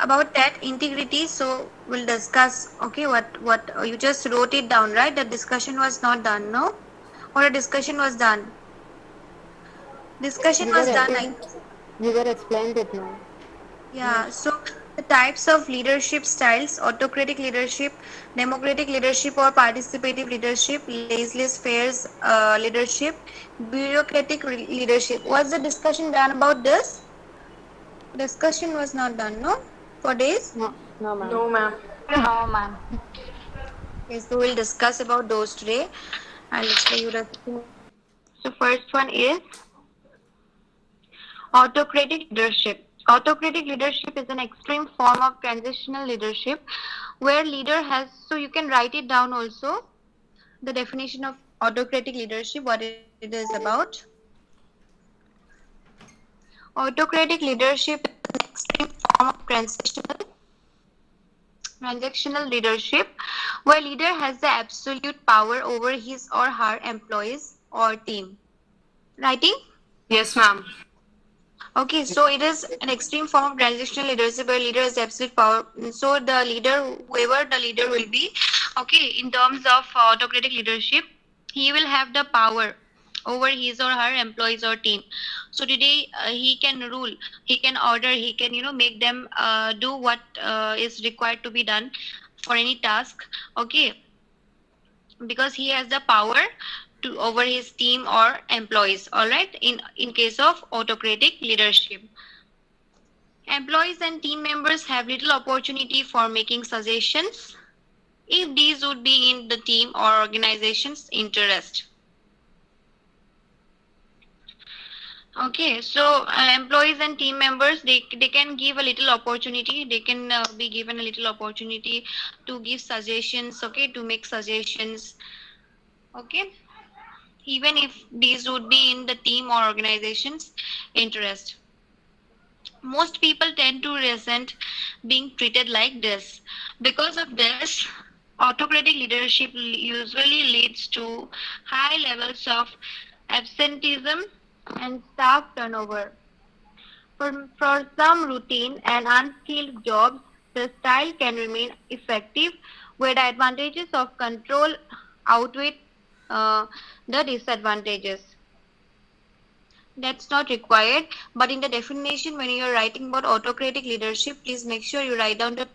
about that integrity, so we'll discuss. Okay, what you just wrote it down, right? The discussion was not done, no? Or a discussion was done? Discussion You was were done. you were explained it now. Yeah, so the types of leadership styles: autocratic leadership, democratic leadership or participative leadership, laissez-faire leadership, bureaucratic leadership. Was the discussion done about this? Discussion was not done, no? For days? No, no, ma'am. No, ma'am. No, ma'am. Yes, so we'll discuss about those today. I'll display you the. So first one is autocratic leadership. Autocratic leadership is an extreme form of transitional leadership where leader has, so you can write it down also, the definition of autocratic leadership, what it is about. Autocratic leadership is an extreme form of transactional leadership where leader has the absolute power over his or her employees or team. Writing? Yes, ma'am. Okay, so it is an extreme form of transitional leadership where leader has absolute power. So the leader, whoever the leader will be, okay, in terms of autocratic leadership, he will have the power over his or her employees or team. So today he can rule, he can order, he can make them do what is required to be done for any task. Okay, because he has the power to over his team or employees. All right, in case of autocratic leadership, employees and team members have little opportunity for making suggestions if these would be in the team or organization's interest. Okay, so employees and team members, they can give a little opportunity, they can be given a little opportunity to give suggestions, okay, to make suggestions, okay, even if these would be in the team or organization's interest. Most people tend to resent being treated like this. Because of this, autocratic leadership usually leads to high levels of absenteeism and staff turnover. For some routine and unskilled jobs, the style can remain effective where the advantages of control outweigh the disadvantages. That's not required, but in the definition, when you are writing about autocratic leadership, please make sure you write down the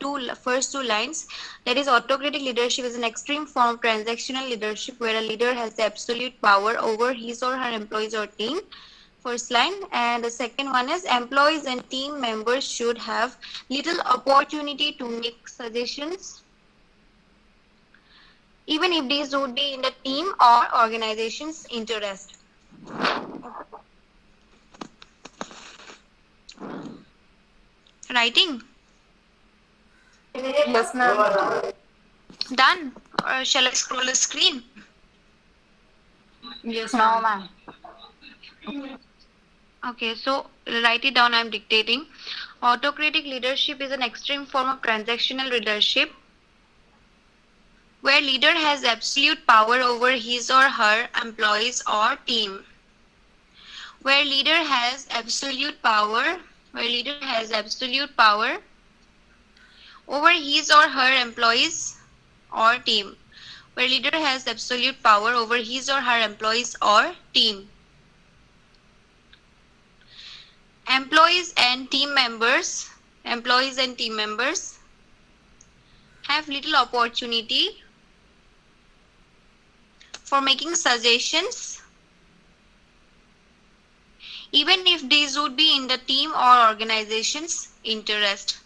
first two lines. That is, autocratic leadership is an extreme form of transactional leadership where a leader has the absolute power over his or her employees or team. First line. And the second one is, employees and team members should have little opportunity to make suggestions, even if these would be in the team or organization's interest. Writing Yes, ma'am. done, or shall I scroll the screen? Yes, No, ma'am. ma'am. Okay, so write it down. I'm dictating. Autocratic leadership is an extreme form of transactional leadership where leader has absolute power over his or her employees or team. Where leader has absolute power, over his or her employees or team. Where leader has absolute power over his or her employees or team. Employees and team members have little opportunity for making suggestions, even if these would be in the team or organization's interest.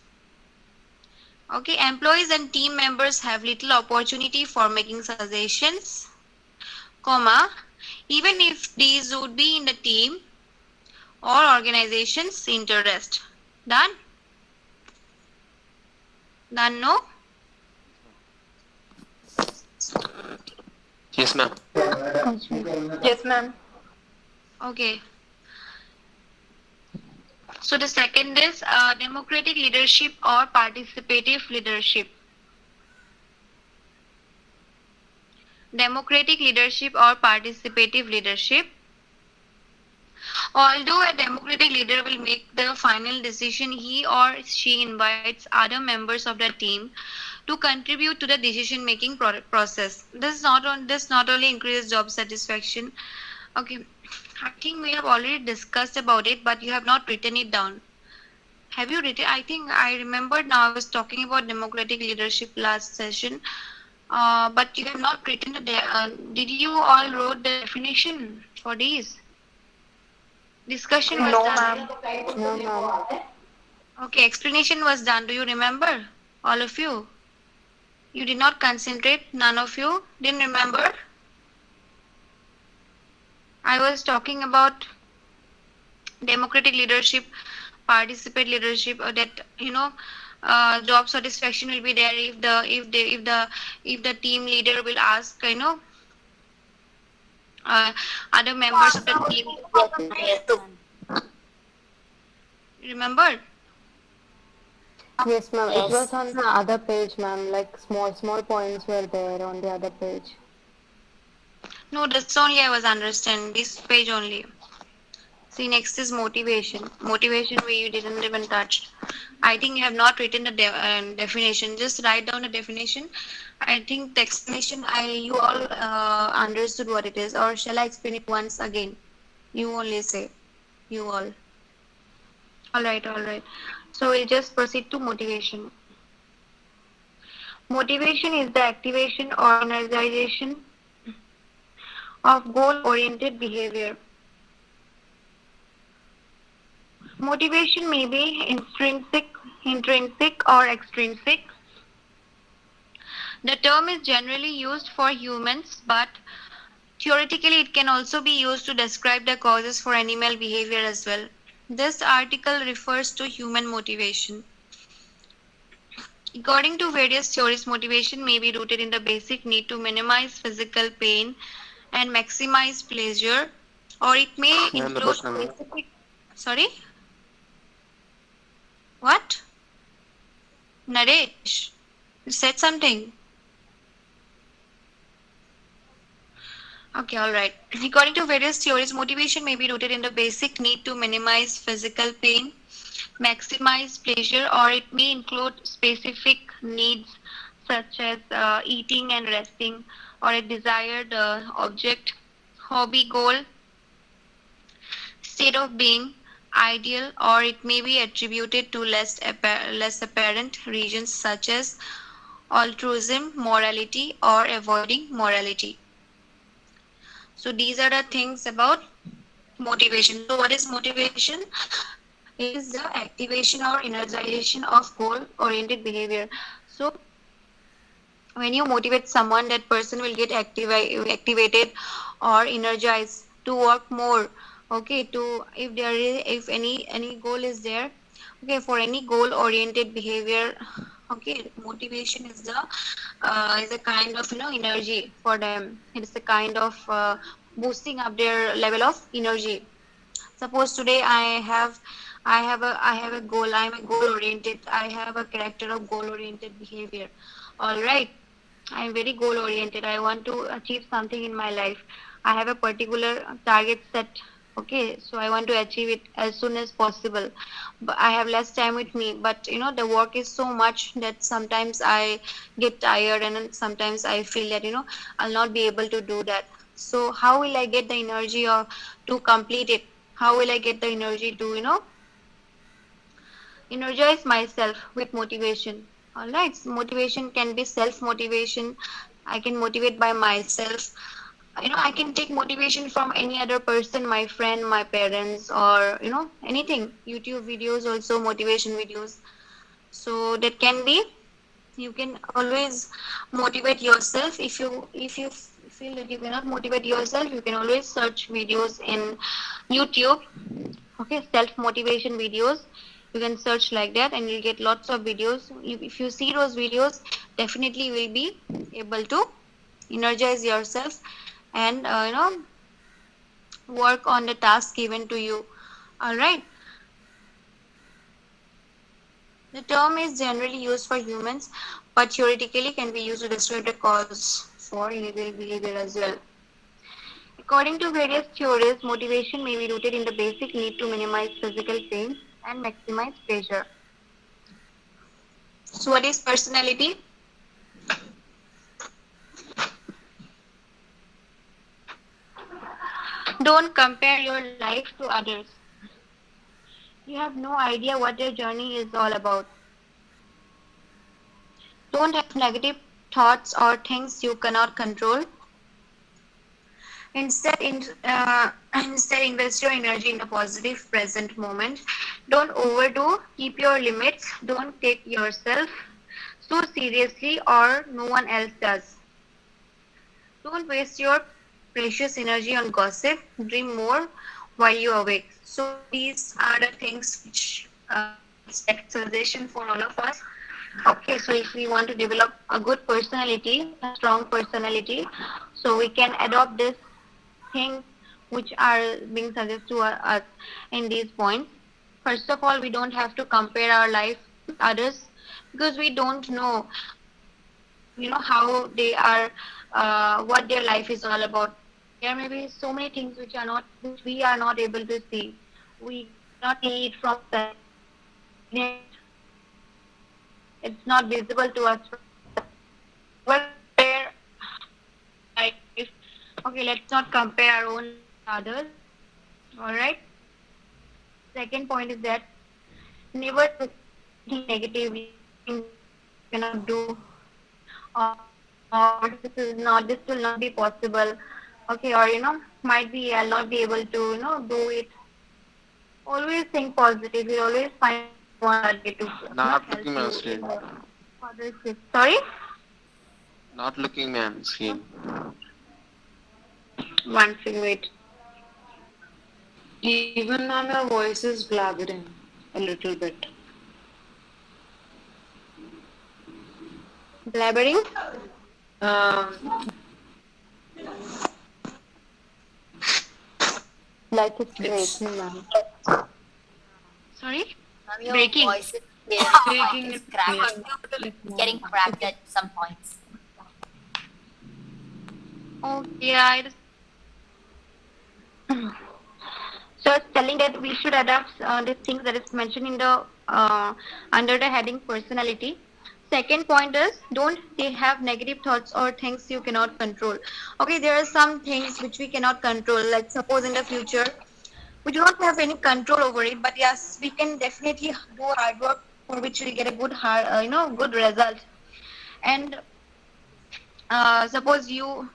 Okay, employees and team members have little opportunity for making suggestions, comma, even if these would be in the team or organization's interest. Done? Done, no? Yes, ma'am. Yes, ma'am. Okay. So the second is democratic leadership or participative leadership. Democratic leadership or participative leadership. Although a democratic leader will make the final decision, he or she invites other members of the team to contribute to the decision making process. This not only increases job satisfaction. Okay, I think we have already discussed about it, but you have not written it down. Have you written? I think I remembered now. I was talking about democratic leadership last session, but you have not written did you all wrote the definition for these? Discussion was No, done. ma'am. No, ma'am. Okay, explanation was done. Do you remember? All of you? You did not concentrate. None of you didn't remember. I was talking about democratic leadership, participate leadership, that job satisfaction will be there if the team leader will ask other members of the team. Remember? Yes, ma'am. It Yes. was on the other page, ma'am. Like small points were there on the other page. No, that's only I was understanding. This page only. See, next is motivation. Motivation you didn't even touch. I think you have not written the definition. Just write down the definition. I think the explanation, you all understood what it is. Or shall I explain it once again? You only say. You all. All right. So we'll just proceed to motivation. Motivation is the activation or energization of goal-oriented behavior. Motivation may be intrinsic or extrinsic. The term is generally used for humans, but theoretically it can also be used to describe the causes for animal behavior as well. This article refers to human motivation. According to various theories, motivation may be rooted in the basic need to minimize physical pain and maximize pleasure, or it may include specific... Sorry? What? Naresh, you said something. Okay, all right. According to various theories, motivation may be rooted in the basic need to minimize physical pain, maximize pleasure, or it may include specific needs such as eating and resting, or a desired object, hobby, goal, state of being, ideal, or it may be attributed to less apparent regions such as altruism, morality, or avoiding morality. So these are the things about motivation. So what is motivation? It is the activation or energization of goal-oriented behavior. So when you motivate someone, that person will get activated or energized to work more. Okay, if any goal is there, okay, for any goal-oriented behavior, okay, motivation is a kind of energy for them. It is a kind of boosting up their level of energy. Suppose today I have a goal. I am a goal-oriented. I have a character of goal-oriented behavior. All right, I am very goal-oriented. I want to achieve something in my life. I have a particular target set. Okay, so I want to achieve it as soon as possible, but I have less time with me, but the work is so much that sometimes I get tired, and then sometimes I feel that I'll not be able to do that. So how will I get the energy to complete it? How will I get the energy to energize myself with motivation? All right, so motivation can be self-motivation. I can motivate by myself. I can take motivation from any other person, my friend, my parents, or anything. YouTube videos, also motivation videos. So that can be, you can always motivate yourself. If you feel that you cannot motivate yourself, you can always search videos in YouTube. Okay, self-motivation videos. You can search like that and you'll get lots of videos. If you see those videos, definitely you will be able to energize yourself and work on the task given to you. All right. The term is generally used for humans, but theoretically can be used to describe the cause for illegal behavior as well. According to various theories, motivation may be rooted in the basic need to minimize physical pain and maximize pleasure. So, what is personality? Don't compare your life to others. You have no idea what your journey is all about. Don't have negative thoughts or things you cannot control. Instead, invest your energy in the positive present moment. Don't overdo. Keep your limits. Don't take yourself so seriously, or no one else does. Don't waste your precious energy on gossip. Dream more while you're awake. So these are the things which set suggestion for all of us. Okay, so if we want to develop a good personality, a strong personality, so we can adopt this things which are being suggested to us in these points. First of all, we don't have to compare our life with others because we don't know, how they are, what their life is all about. There may be so many things which we are not able to see. We cannot see it from the it's not visible to us. Well, okay, let's not compare our own others. All right. Second point is that never think negatively. You cannot do, or this will not be possible. Okay, or might be I'll not be able to do it. Always think positive. You always find one day to Not help looking, you ma'am, in screen. the further shift. Sorry. Not looking, ma'am, screen. One second, wait. Even now your voice is blabbering a little bit. Blabbering. Like it's It's- breaking, ma'am. Sorry. Ma'am, your Breaking. voice is Breaking it's it, cracked. yeah. Getting cracked at some points. Oh, yeah. So it's telling that we should adapt the things that is mentioned in the under the heading personality. Second point is don't they have negative thoughts or things you cannot control. Okay, there are some things which we cannot control. Like suppose in the future we do not have any control over it, but yes, we can definitely do hard work for which we get a good result. And suppose you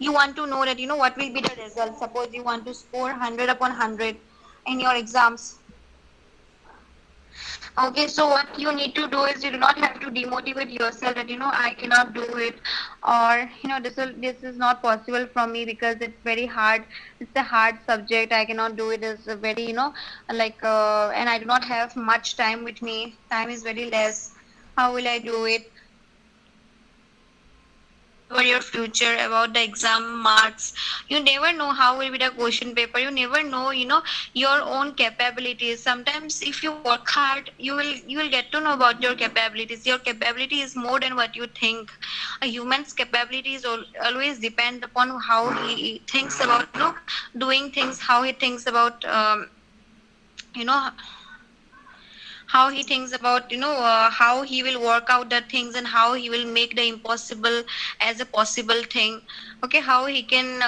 want to know that what will be the result. Suppose you want to score 100 upon 100 in your exams. Okay, so what you need to do is you do not have to demotivate yourself that I cannot do it, or this is not possible from me because it's very hard. It's a hard subject. I cannot do it. It's a very and I do not have much time with me. Time is very less. How will I do it? For your future, about the exam marks, you never know how will be the question paper. You never know your own capabilities. Sometimes if you work hard, you will get to know about your capabilities. Your capability is more than what you think. A human's capabilities always depend upon how he thinks about doing things, how he thinks about how he thinks about how he will work out the things and how he will make the impossible as a possible thing. Okay, how he can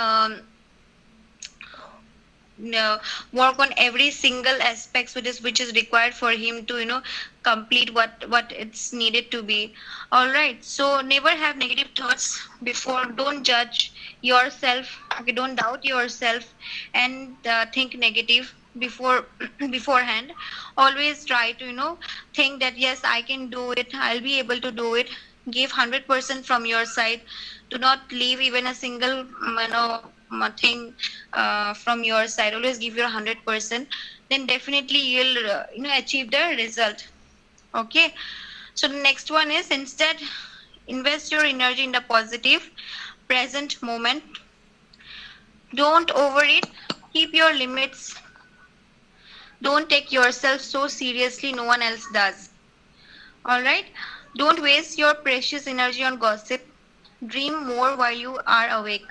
work on every single aspects which is required for him to complete what it's needed to be. All right, so never have negative thoughts before. Don't judge yourself. Okay, don't doubt yourself and think negative beforehand. Always try to think that yes, I can do it, I'll be able to do it. Give 100% from your side. Do not leave even a single thing from your side. Always give your 100%. Then definitely you'll achieve the result. Okay, so the next one is instead invest your energy in the positive present moment. Don't overeat. Keep your limits. Don't take yourself so seriously, no one else does. All right, don't waste your precious energy on gossip. Dream more while you are awake.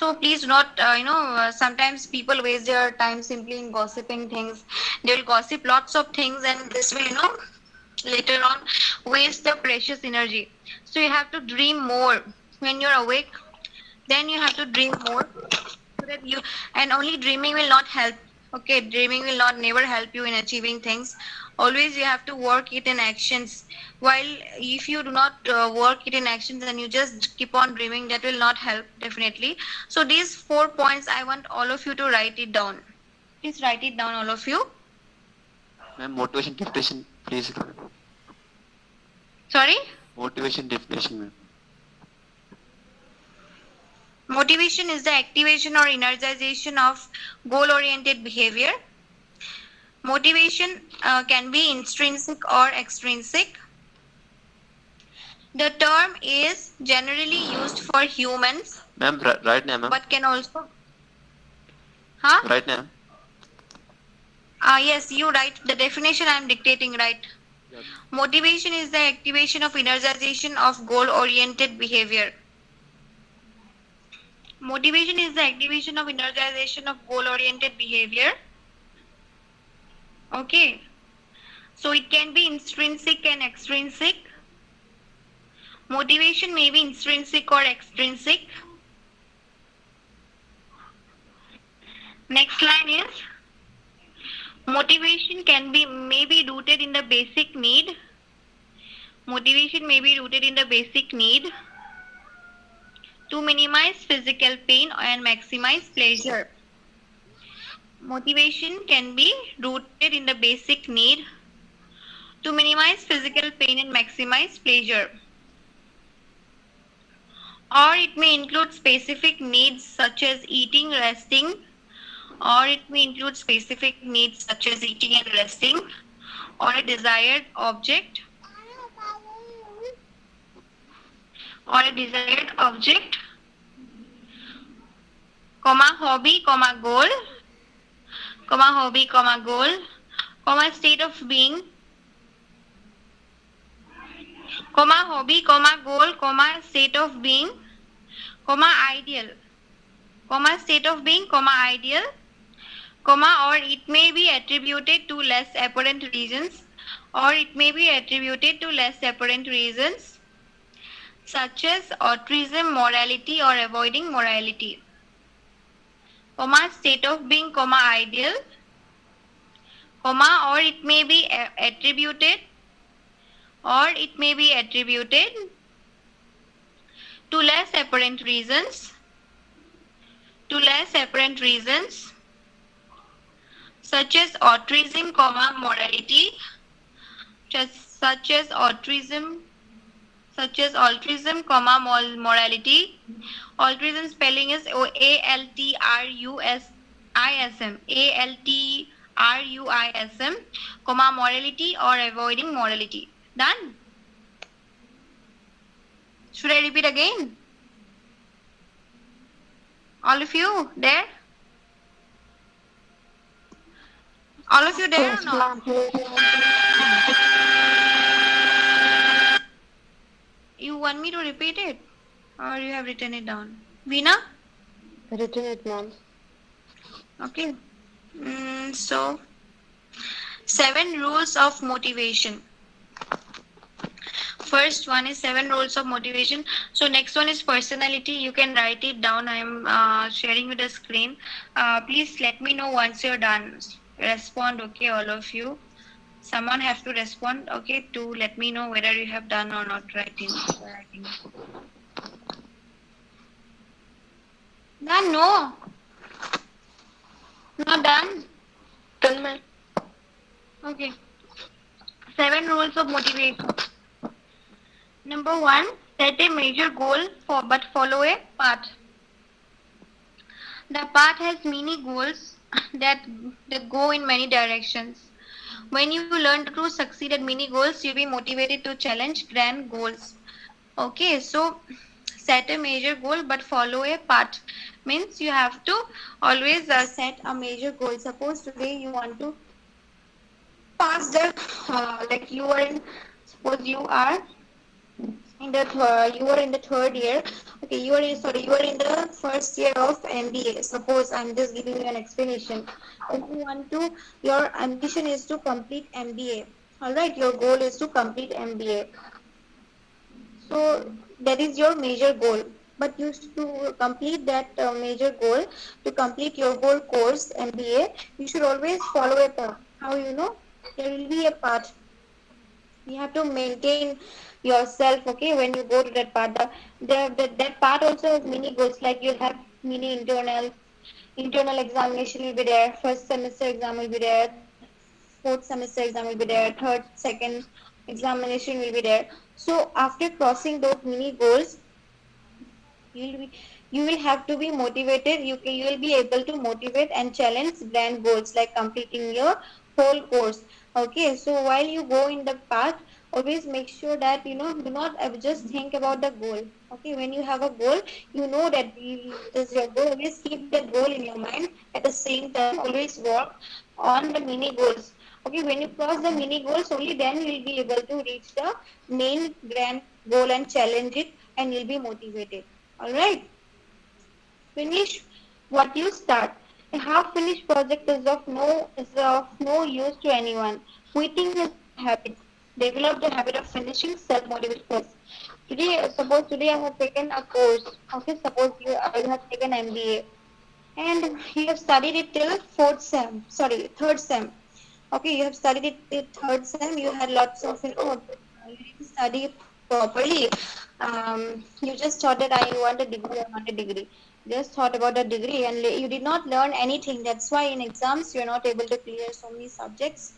So please do not, sometimes people waste their time simply in gossiping things. They will gossip lots of things, and this will, later on waste the precious energy. So you have to dream more when you're awake. Then you have to dream more, so that you, and only dreaming will not help. Okay, dreaming will not never help you in achieving things. Always you have to work it in actions. While if you do not work it in actions and you just keep on dreaming, that will not help definitely. So these 4 points, I want all of you to write it down. Please write it down, all of you. Ma'am, motivation definition, please. Sorry. Motivation definition, ma'am. Motivation is the activation or energization of goal-oriented behavior. Motivation can be intrinsic or extrinsic. The term is generally used for humans, Ma'am, right now, ma'am. but can also. Huh? Right now. Yes, you write the definition. I am dictating, right? Yes. Motivation is the activation of energization of goal-oriented behavior. Motivation is the activation of energization of goal-oriented behavior. Okay. So it can be intrinsic and extrinsic. Motivation may be intrinsic or extrinsic. Next line is motivation may be rooted in the basic need. Motivation may be rooted in the basic need to minimize physical pain and maximize pleasure. Motivation can be rooted in the basic need to minimize physical pain and maximize pleasure. Or it may include specific needs such as eating, resting, or it may include specific needs such as eating and resting, or a desired object, hobby, goal, state of being, hobby, goal, state of being, ideal, state of being, ideal, or it may be attributed to less apparent reasons, such as altruism, morality, or avoiding morality, state of being, ideal, or it may be attributed to less apparent reasons, such as altruism, morality, morality. Altruism spelling is altruism, morality, or avoiding morality. Done? Should I repeat again? All of you there? All of you there or not? You want me to repeat it? Or you have written it down? Veena? Written it, ma'am. Okay. So, 7 rules of motivation. First one is 7 rules of motivation. So next one is personality. You can write it down. I am sharing with the screen. Please let me know once you're done. Respond, okay, all of you. Someone has to respond, okay, to let me know whether you have done or not writing. Done? No. Not done? Done, ma'am. Okay. 7 rules of motivation. Number 1, set a major goal but follow a path. The path has many goals that go in many directions. When you learn to succeed at many goals, you'll be motivated to challenge grand goals. Okay, so set a major goal but follow a path. Means you have to always set a major goal. Suppose today you want to pass the, suppose you are you are in the third year. Okay, you are in the first year of MBA. Suppose I'm just giving you an explanation. If you want to, your ambition is to complete MBA. All right, your goal is to complete MBA. So that is your major goal. But you to complete that major goal, to complete your whole course MBA, you should always follow a path. How you know? There will be a path. You have to maintain yourself. Okay, when you go to that part, that part also has mini goals. Like you'll have mini internal examination will be there. First semester exam will be there. Fourth semester exam will be there. Third, second examination will be there. So after crossing those mini goals, you'll be you will have to be motivated. You will be able to motivate and challenge grand goals like completing your whole course. Okay, so while you go in the path, always make sure that do not just think about the goal. Okay, when you have a goal, you know that this is your goal. Always keep that goal in your mind. At the same time, always work on the mini goals. Okay, when you cross the mini goals, only then you will be able to reach the main grand goal and challenge it, and you'll be motivated. All right. Finish what you start. A half-finished project is of no use to anyone. Quitting is a habit. Develop the habit of finishing self-motivated course. Suppose today I have taken a course. Okay, suppose you have taken MBA and you have studied it till third sem. Okay, you have studied it till third sem. You had lots of you didn't study properly. You just thought that I want a degree. Just thought about a degree and you did not learn anything. That's why in exams you're not able to clear so many subjects.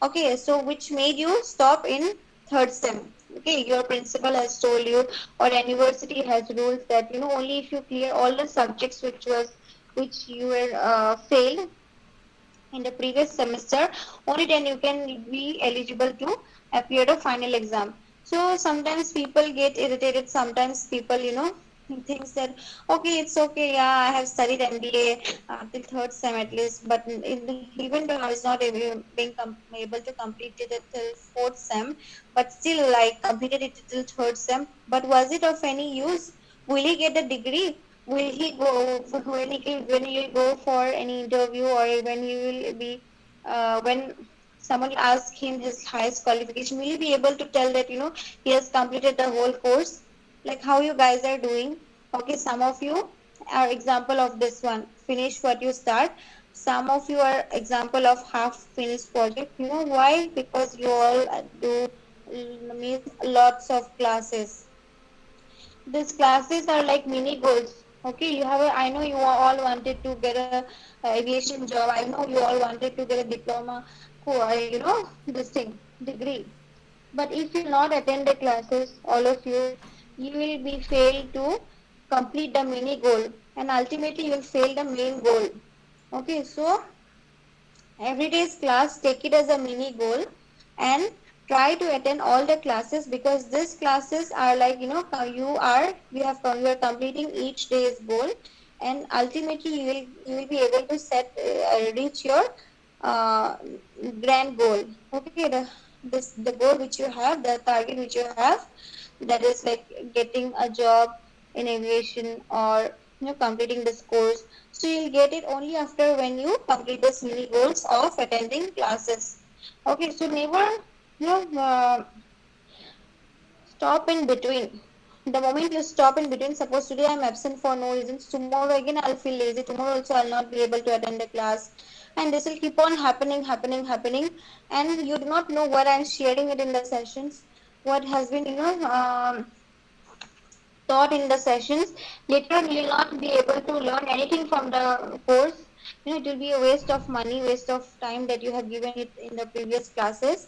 Okay, so which made you stop in third sem. Okay, your principal has told you, or university has rules that only if you clear all the subjects which you were failed in the previous semester, only then you can be eligible to appear the final exam. So sometimes people get irritated. Sometimes people, thinks that okay, it's okay. Yeah, I have studied MBA till third sem at least, but even though I was not able to complete it till fourth sem, but still I completed it till third sem. But was it of any use? Will he get a degree? Will he go when he go for any interview, or when he will be when someone asks him his highest qualification, will he be able to tell that he has completed the whole course? Like how you guys are doing. Okay, some of you are example of this one. Finish what you start. Some of you are example of half finished project. You know why? Because you all do means lots of classes. These classes are like mini goals. Okay, I know you all wanted to get a aviation job. I know you all wanted to get a diploma, this thing, degree. But if you not attend the classes, all of you will be failed to complete the mini goal, and ultimately you will fail the main goal. Okay, so every day's class, take it as a mini goal and try to attend all the classes, because these classes are like you are completing each day's goal, and ultimately you will be able to reach your grand goal. Okay, the goal which you have, the target which you have, that is like getting a job in aviation, or completing this course. So you'll get it only after when you complete this mini goals of attending classes. Okay, so never stop in between. The moment you stop in between, suppose today I'm absent for no reason, tomorrow again I'll feel lazy, tomorrow also I'll not be able to attend the class, and this will keep on happening, and you do not know what I'm sharing it in the sessions, what has been taught in the sessions. Later on you will not be able to learn anything from the course. It will be a waste of money, waste of time that you have given it in the previous classes.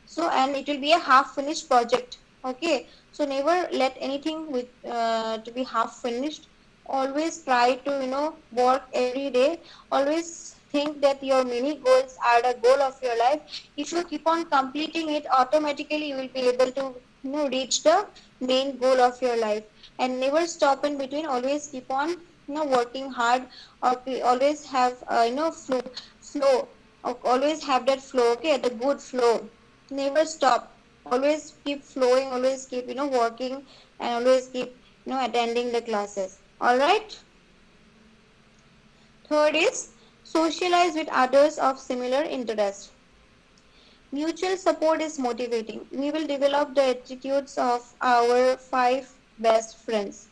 So, and it will be a half finished project. Okay, so never let anything with to be half finished. Always try to work every day. Always think that your mini goals are the goal of your life. If you keep on completing it, automatically you will be able to reach the main goal of your life. And never stop in between. Always keep on working hard, or always have flow. Always have that flow. Okay, the good flow. Never stop. always keep flowing, always keep working, and always keep attending the classes. All right. Third is socialize with others of similar interest. Mutual support is motivating. We will develop the attitudes of our 5 best friends.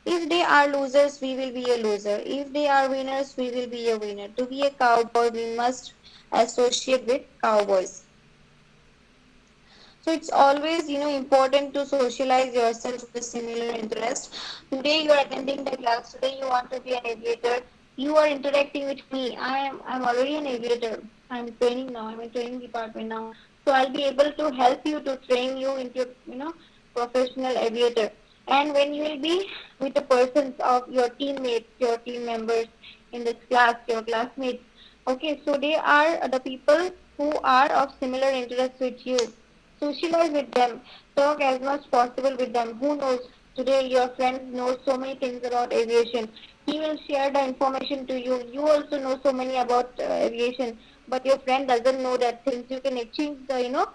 If they are losers, we will be a loser. If they are winners, we will be a winner. To be a cowboy, we must associate with cowboys. So it's always important to socialize yourself with a similar interest. Today you are attending the class. Today you want to be an aviator. You are interacting with me. I'm already an aviator. I'm training now. I'm in training department now. So I'll be able to help you to train you into professional aviator. And when you will be with the persons of your teammates, your team members in this class, your classmates. Okay, so they are the people who are of similar interest with you. Socialize with them. Talk as much possible with them. Who knows? Today your friend knows so many things about aviation. He will share the information to you. You also know so many about aviation, but your friend doesn't know that things. You can exchange the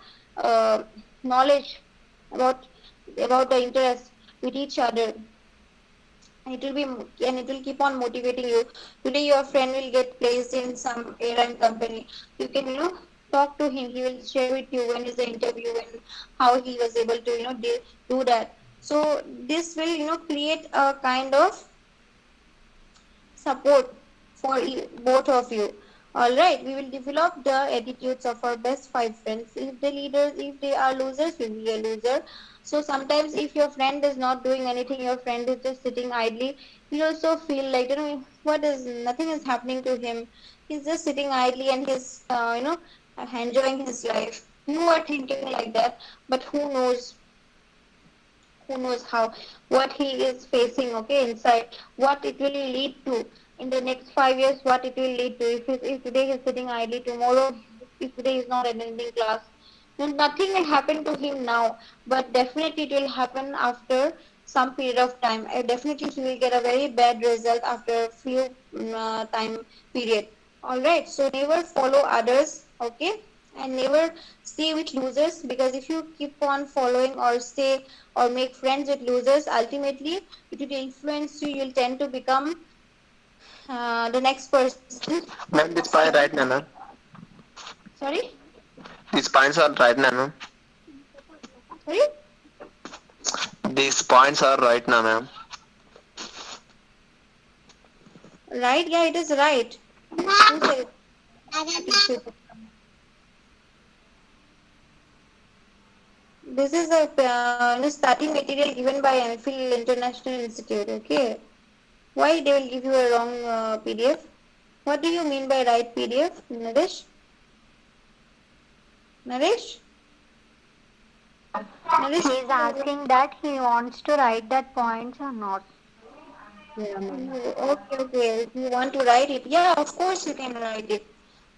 knowledge about the interest with each other. It will keep on motivating you. Today your friend will get placed in some airline company. You can talk to him. He will share with you when is the interview and how he was able to do that. So this will create a kind of support for both of you. All right, we will develop the attitudes of our best 5 friends. If they are losers, we will be a loser. So sometimes if your friend is not doing anything, your friend is just sitting idly, you also feel like nothing is happening to him. He's just sitting idly and he's enjoying his life. You are thinking like that, but who knows how, what he is facing, okay, inside, what it will lead to in the next 5 years, what it will lead to. If today he's sitting idly, tomorrow, if today he's not attending class, then nothing will happen to him now, but definitely it will happen after some period of time. Definitely he will get a very bad result after a few time period. All right, so never follow others, okay, and never stay with losers, because if you keep on following or stay or make friends with losers, ultimately it will influence you. You'll tend to become the next person. Ma'am, this point right now, ma'am. Sorry? These points are right now, ma'am. Sorry? These points are right now, ma'am. Right? Yeah, it is right. Who said it? This is a study material given by MPhil International Institute, okay? Why they will give you a wrong PDF? What do you mean by right PDF, Naresh? Naresh? He is asking that he wants to write that points or not. Yeah, okay. If you want to write it, yeah, of course you can write it.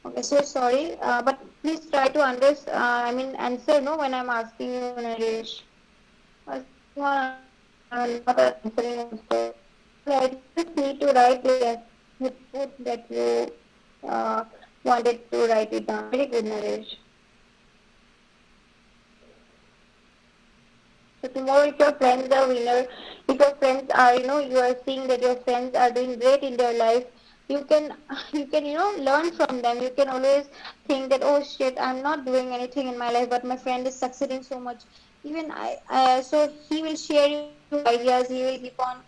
Okay, so sorry, but please try to answer no when I'm asking you, Naresh. I'm not answering also. I just need to write the put that you wanted to write it down. Very good, Naresh. So tomorrow, if your friends are winner, if your friends are, you are seeing that your friends are doing great in their life, you can, learn from them. You can always think that, oh shit, I'm not doing anything in my life, but my friend is succeeding so much. Even so he will share you ideas. He will keep on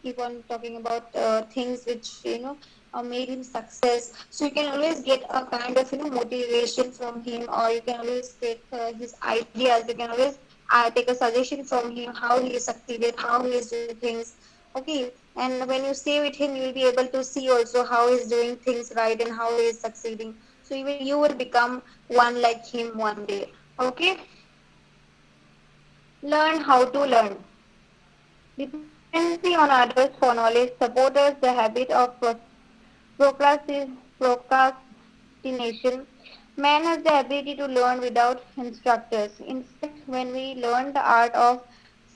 keep on talking about things which, made him success. So you can always get a kind of, motivation from him, or you can always take his ideas. You can always take a suggestion from him, how he succeeded, how he is doing things. Okay, and when you stay with him, you will be able to see also how he is doing things right and how he is succeeding. So even you will become one like him one day. Okay, learn how to learn. Dependency on others for knowledge supports the habit of procrastination. Man has the ability to learn without instructors. Instead, when we learn the art of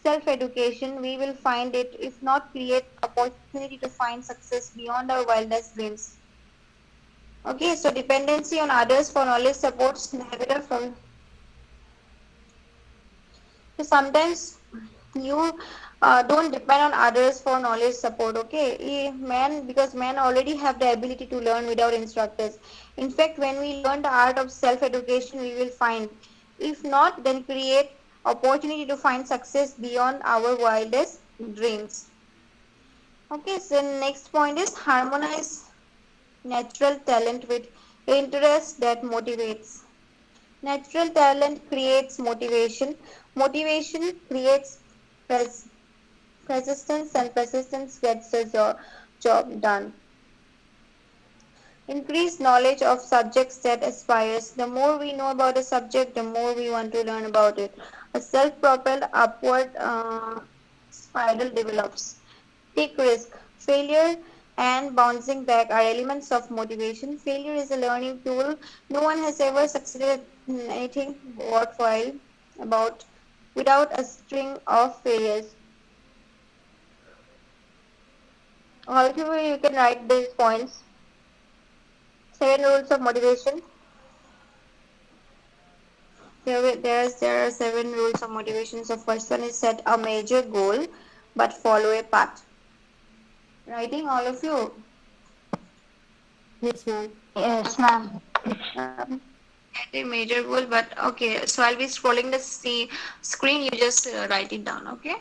self-education, we will find it, if not create opportunity to find success beyond our wildest dreams. Okay, so dependency on others for knowledge supports the habit of So sometimes you don't depend on others for knowledge support. Okay, because men already have the ability to learn without instructors. In fact, when we learn the art of self education, we will find, if not, then create opportunity to find success beyond our wildest dreams. Okay, so next point is harmonize natural talent with interest that motivates. Natural talent creates motivation. Motivation creates pres- persistence, and persistence gets the job done. Increase knowledge of subjects that aspires. The more we know about a subject, the more we want to learn about it. A self-propelled upward spiral develops. Take risk. Failure and bouncing back are elements of motivation. Failure is a learning tool. No one has ever succeeded in anything worthwhile about without a string of failures. All of you can write these points. 7 rules of motivation. There are 7 rules of motivation. So first one is set a major goal, but follow a path. Writing all of you. Yes, ma'am. Yes, ma'am. Set a major goal, but okay. So I'll be scrolling the screen. You just write it down. Okay.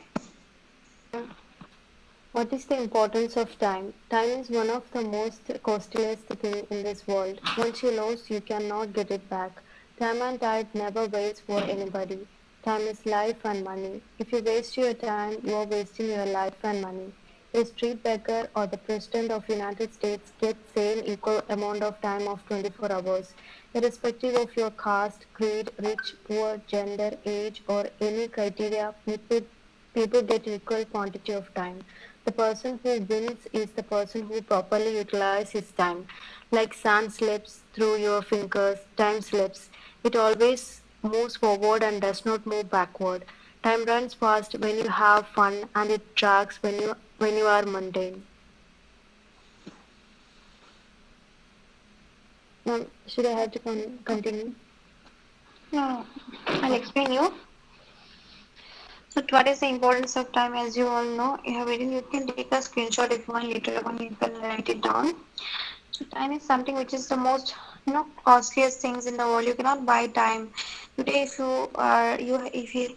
What is the importance of time? Time is one of the most costliest thing in this world. Once you lose, you cannot get it back. Time and tide never waits for anybody. Time is life and money. If you waste your time, you are wasting your life and money. A street beggar or the president of United States gets same equal amount of time of 24 hours, irrespective of your caste, creed, rich, poor, gender, age, or any criteria. People get equal quantity of time. The person who wins is the person who properly utilizes his time. Like sand slips through your fingers, time slips. It always moves forward and does not move backward. Time runs fast when you have fun and it drags when you are mundane. Now, should I have to continue? No, I'll explain you. So what is the importance of time? As you all know, you have written. You can take a screenshot if you want. Later on, you can write it down. So time is something which is the most costliest things in the world. You cannot buy time. Today, if you are you if you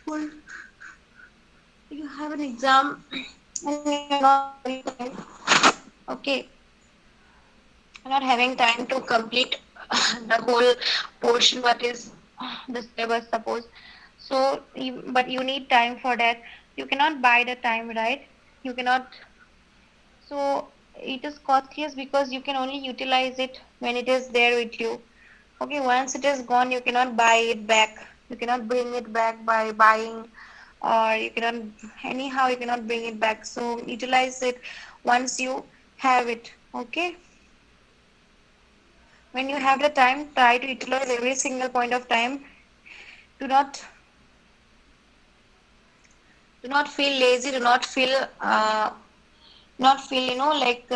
well, you have an exam and you're not having time, okay, you're not having time to complete the whole portion. What is the syllabus? Suppose so, but you need time for that. You cannot buy the time, right? You cannot. So it is costliest because you can only utilize it when it is there with you. Okay, once it is gone, you cannot buy it back. You cannot bring it back by buying, or you cannot, anyhow, you cannot bring it back. So utilize it once you have it. Okay, when you have the time, try to utilize every single point of time. Do not feel lazy. Do not feel like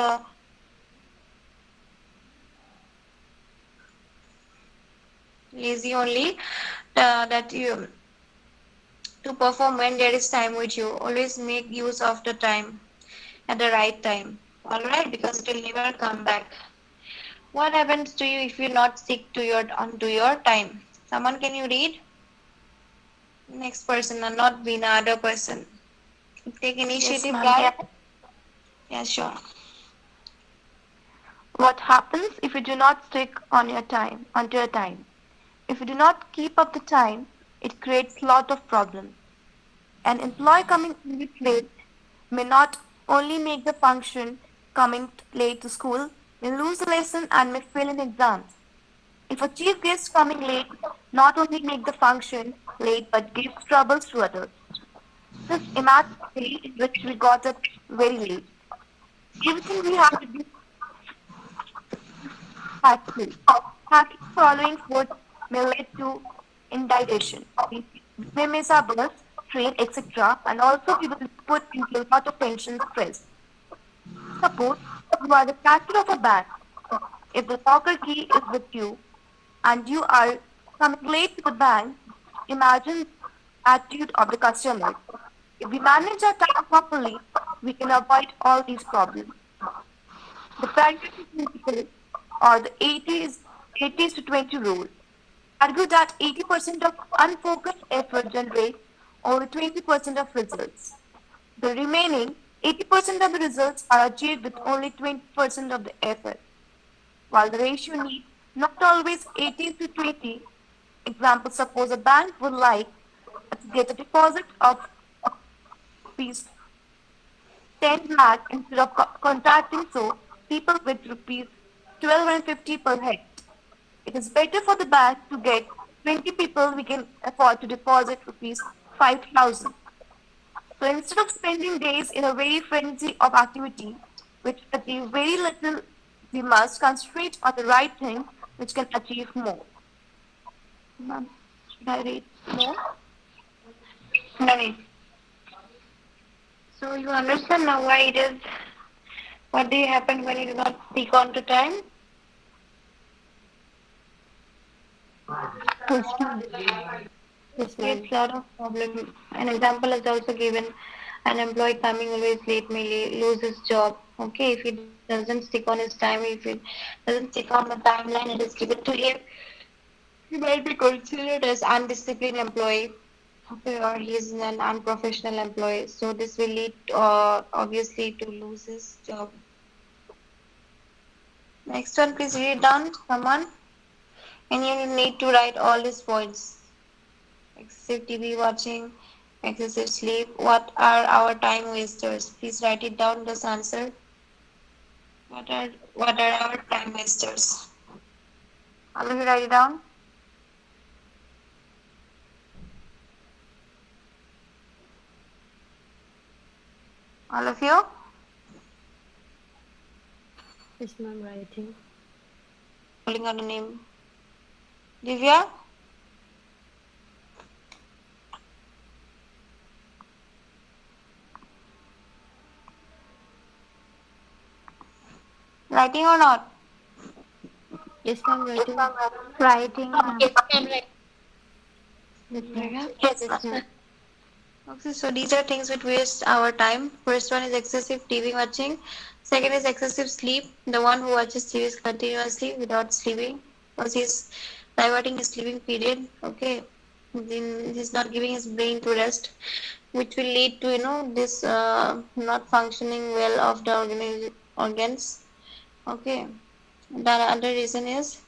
lazy only, that you to perform when there is time with you. Always make use of the time at the right time. All right, because it will never come back. What happens to you if you not stick to your time? Someone, can you read? Next person, and not be another person. Take initiative, ma'am. guys. Yeah, sure. What happens if you do not stick onto your time? If you do not keep up the time, it creates lot of problems. An employee coming in late may not only make the function coming late to school, may lose a lesson and may fail in exams. If a chief guest coming late not only make the function late but gives troubles to others. This imagine day in which we got up very late. Everything we have to do actually. Hacking following food may lead to indigestion. We may miss our bus, train, etc. And also we will be put into a lot of tension stress. Suppose you are the captain of a band. If the locker key is with you and you are coming late to the bank, imagine attitude of the customer. If we manage our time properly, we can avoid all these problems. The pragmatic principle or the 80s to 20 rule argue that 80% of unfocused effort generates only 20% of results. The remaining 80% of the results are achieved with only 20% of the effort. While the ratio needs not always 80 to 20, example, suppose a bank would like to get a deposit of rupees 10 lakh instead of contacting so people with rupees 1250 per head. It is better for the bank to get 20 people we can afford to deposit rupees 5,000. So instead of spending days in a very frenzy of activity, which achieve very little, we must concentrate on the right thing which can achieve more. Ma'am, should I read more? No need. So you understand now why it is, what do happen when you do not speak on to time? Yes, ma'am. It's lot of problem. An example is also given. An employee coming always late may lose his job. Okay, if he doesn't stick on his time, if he doesn't stick on the timeline it is given to him, he might be considered as undisciplined employee. Okay, or he is an unprofessional employee. So this will lead obviously to lose his job. Next one, please read it down, someone. And you need to write all these points. Excessive TV watching, excessive sleep. What are our time wasters? Please write it down. Just answer. What are our time wasters? All of you write it down. All of you? Yes, ma'am, writing. Calling out a name. Divya? Writing or not? Yes, ma'am, writing. Writing. Yes, ma'am. Okay, so these are things which waste our time. First one is excessive TV watching. Second is excessive sleep. The one who watches TV continuously without sleeping, because he's diverting his sleeping period. Okay, then he's not giving his brain to rest, which will lead to this not functioning well of the organs. Okay, the other reason is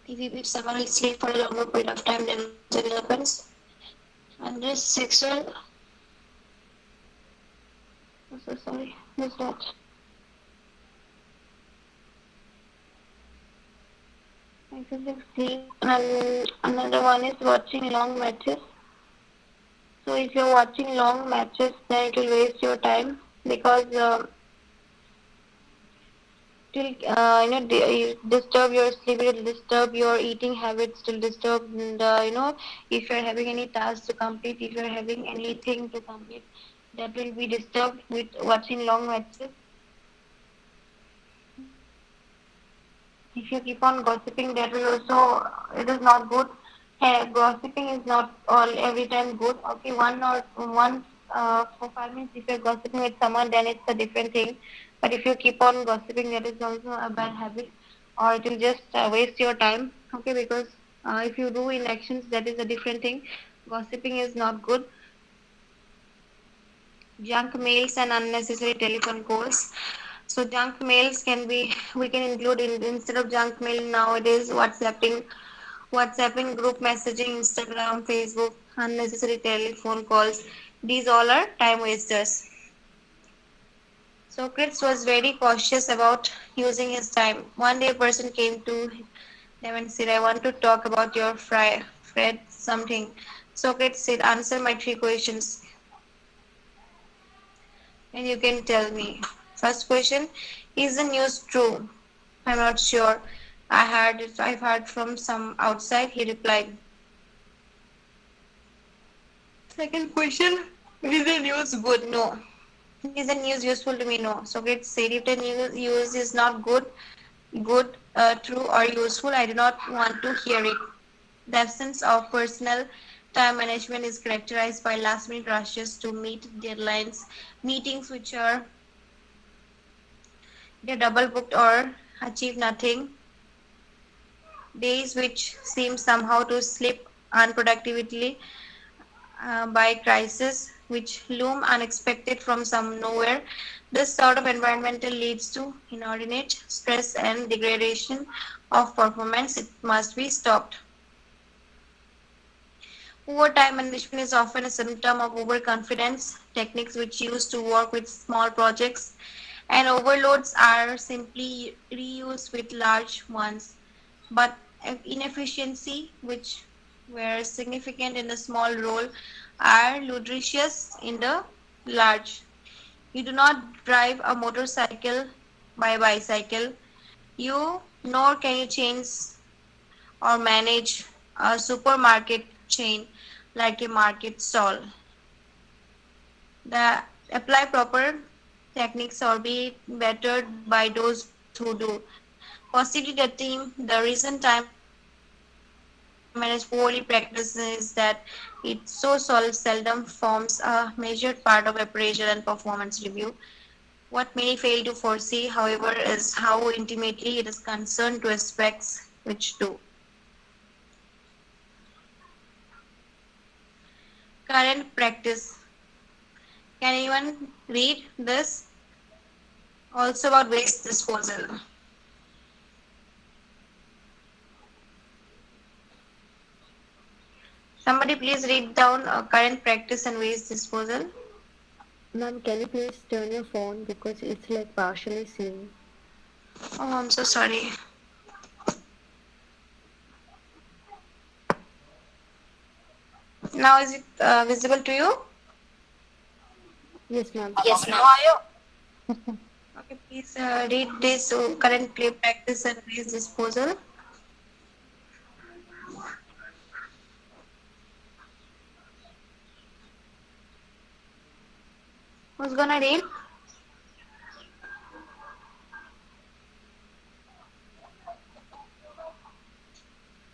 if someone will sleep for a longer period of time, then it happens. And this sexual. I'm so sorry. Who's that? Excessive sleep. And another one is watching long matches. So if you're watching long matches, then it will waste your time because you disturb your sleep, it will disturb your eating habits, it will disturb the if you're having any task to complete, if you're having anything to complete, that will be disturbed with watching long matches. If you keep on gossiping, that will also, it is not good. Gossiping is not all every time good. Okay, once for 5 minutes if you're gossiping with someone, then it's a different thing. But if you keep on gossiping, that is also a bad habit, or it will just waste your time. Okay, because if you do in actions, that is a different thing. Gossiping is not good. Junk mails and unnecessary telephone calls. So junk mails we can include instead of junk mail nowadays WhatsApping, group messaging, Instagram, Facebook, unnecessary telephone calls. These all are time wasters. Socrates was very cautious about using his time. One day a person came to him and said, I want to talk about your Fred something. Socrates said, answer my 3 questions. And you can tell me. First question, is the news true? I'm not sure. I've heard from some outside, he replied. Second question, is the news good? No. Is the news useful to me? No. Socrates said, if the news is not good, true or useful, I do not want to hear it. The absence of personal time management is characterized by last minute rushes to meet deadlines, meetings which are either double booked or achieve nothing, days which seem somehow to slip unproductively by crisis which loom unexpected from some nowhere. This sort of environmental leads to inordinate stress and degradation of performance. It must be stopped. Poor time management is often a symptom of overconfidence. Techniques which used to work with small projects and overloads are simply reused with large ones. But inefficiency, which were significant in the small role, are ludicrous in the large. You do not drive a motorcycle by bicycle. You nor can you change or manage a supermarket chain like a market stall. The apply proper techniques or be bettered by those who do. Possibly the team, the reason time management poorly practiced is that it so seldom forms a measured part of appraisal and performance review. What many fail to foresee, however, is how intimately it is concerned to aspects which do. Current practice. Can anyone read this? Also about waste disposal. Somebody please read down current practice and waste disposal. Ma'am, can you please turn your phone because it's like partially seen. Oh, I'm so sorry. Now is it visible to you? Yes, ma'am. Yes, ma'am. Okay, please read this current play practice and waste disposal. Who's gonna read?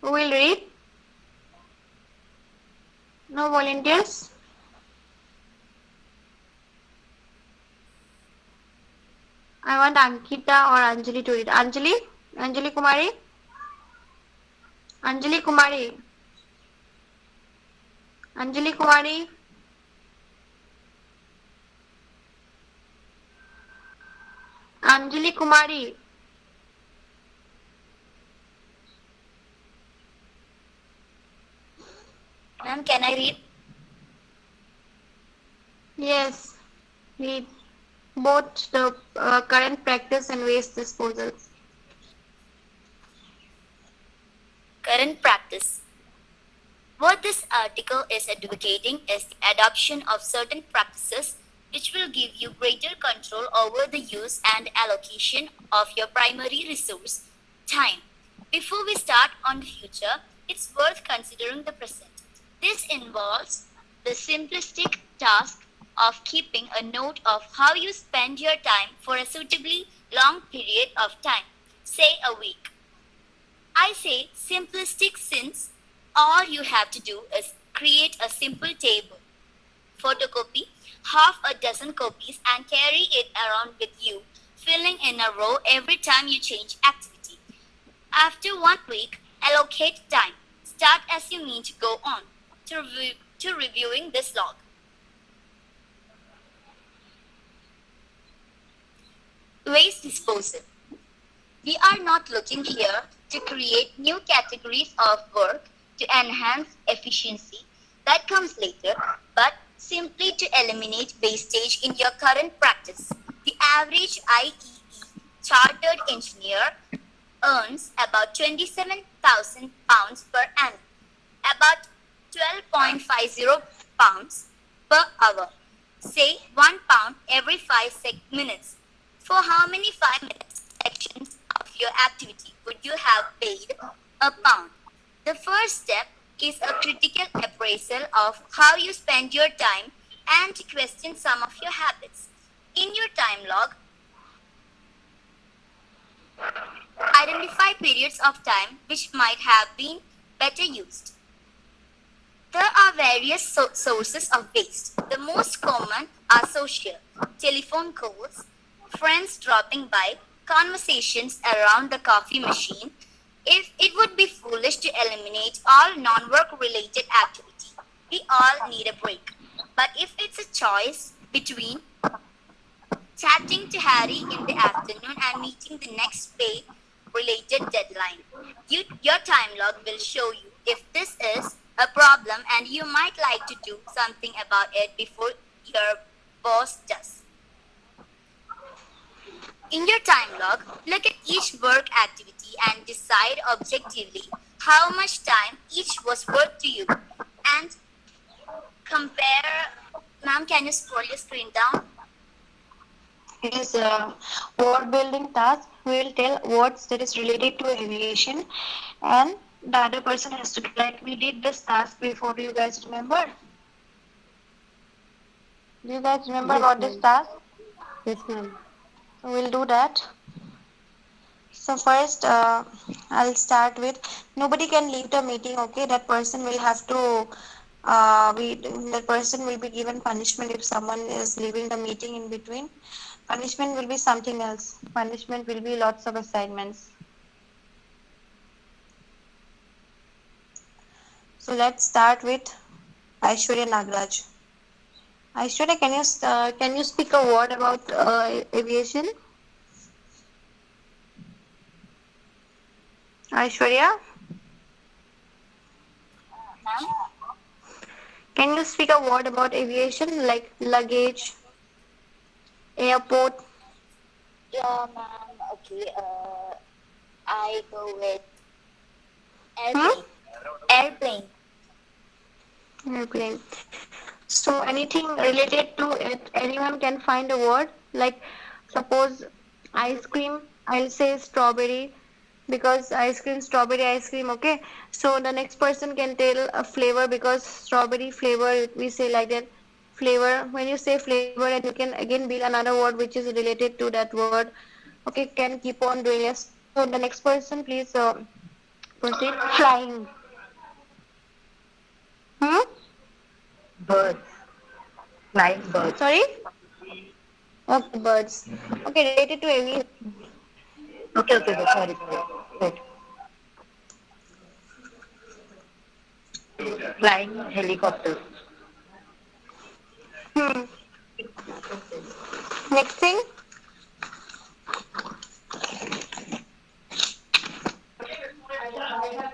Who will read? No volunteers? I want Ankita or Anjali to read. Anjali? Anjali Kumari? Anjali Kumari? Anjali Kumari? Anjali Kumari? Ma'am, can I read? Yes, read both the current practice and waste disposal. Current practice. What this article is advocating is the adoption of certain practices which will give you greater control over the use and allocation of your primary resource, time. Before we start on the future, it's worth considering the present. This involves the simplistic task of keeping a note of how you spend your time for a suitably long period of time, say a week. I say simplistic since all you have to do is create a simple table, photocopy half a dozen copies and carry it around with you, filling in a row every time you change activity. After 1 week, allocate time. Start as you mean to go on to reviewing this log. Waste disposal. We are not looking here to create new categories of work to enhance efficiency. That comes later, but simply to eliminate wastage in your current practice. The average IEE chartered engineer earns about 27,000 pounds per annum, about 12.50 pounds per hour. Say 1 pound every 5 minutes. For how many 5-minute sections of your activity would you have paid a pound? The first step is a critical appraisal of how you spend your time and to question some of your habits. In your time log, identify periods of time which might have been better used. There are various sources of waste. The most common are social, telephone calls, friends dropping by, conversations around the coffee machine. If it would be foolish to eliminate all non-work related activity. We all need a break. But if it's a choice between chatting to Harry in the afternoon and meeting the next pay related deadline, your time log will show you if this is a problem and you might like to do something about it before your boss does. In your time log, look at each work activity and decide objectively how much time each was worth to you and compare. Ma'am, can you scroll your screen down? Is word building task. We will tell words that is related to aviation, and the other person has to do like we did this task before. Do you guys remember? Do you guys remember Yes, about this ma'am. task? Yes, ma'am. So we'll do that. So first, I'll start with nobody can leave the meeting. Okay, that person will have to. That person will be given punishment if someone is leaving the meeting in between. Punishment will be something else. Punishment will be lots of assignments. So let's start with Aishwarya Nagraj. Aishwarya, can you speak a word about aviation? Aishwarya, Ma'am? can you speak a word about aviation like luggage, airport? Yeah, ma'am. Okay. I go with Hmm? airplane. Airplane. So anything related to it, anyone can find a word like suppose ice cream. I'll say strawberry because ice cream, strawberry ice cream. Okay. So the next person can tell a flavor because strawberry flavor. We say like that flavor. When you say flavor, and you can again build another word which is related to that word. Okay, can keep on doing it. So the next person, please proceed. Flying. Hmm. Birds. Flying birds. Sorry. Okay, birds. Okay, related to aviation. Okay. Sorry. Wait. Flying helicopter. Hmm. Next thing.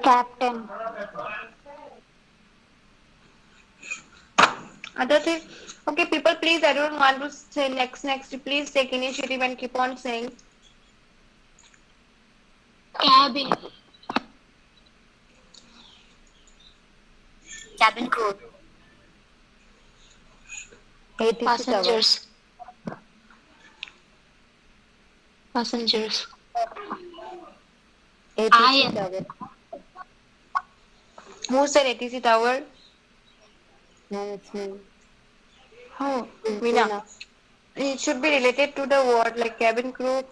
Captain. Other thing. Okay, people, please, I don't want to say next. Please take initiative and keep on saying. Cabin. Cabin crew. ATC Passengers. Passengers. tower. ATC tower. Who said ATC tower? Ma'am, it's me. Oh, Veena. It should be related to the word like cabin crew.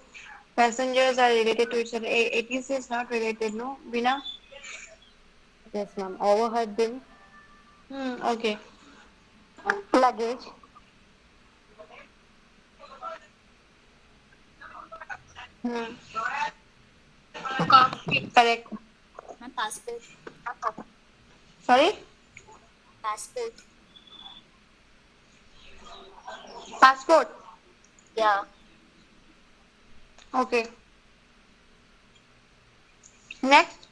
Passengers are related to each other. ATC is not related, no, Veena? Yes, ma'am. Overhead bin. Okay. Luggage. Correct. Ma'am, passport. Sorry? Passport. Passport. Yeah. Okay. Next.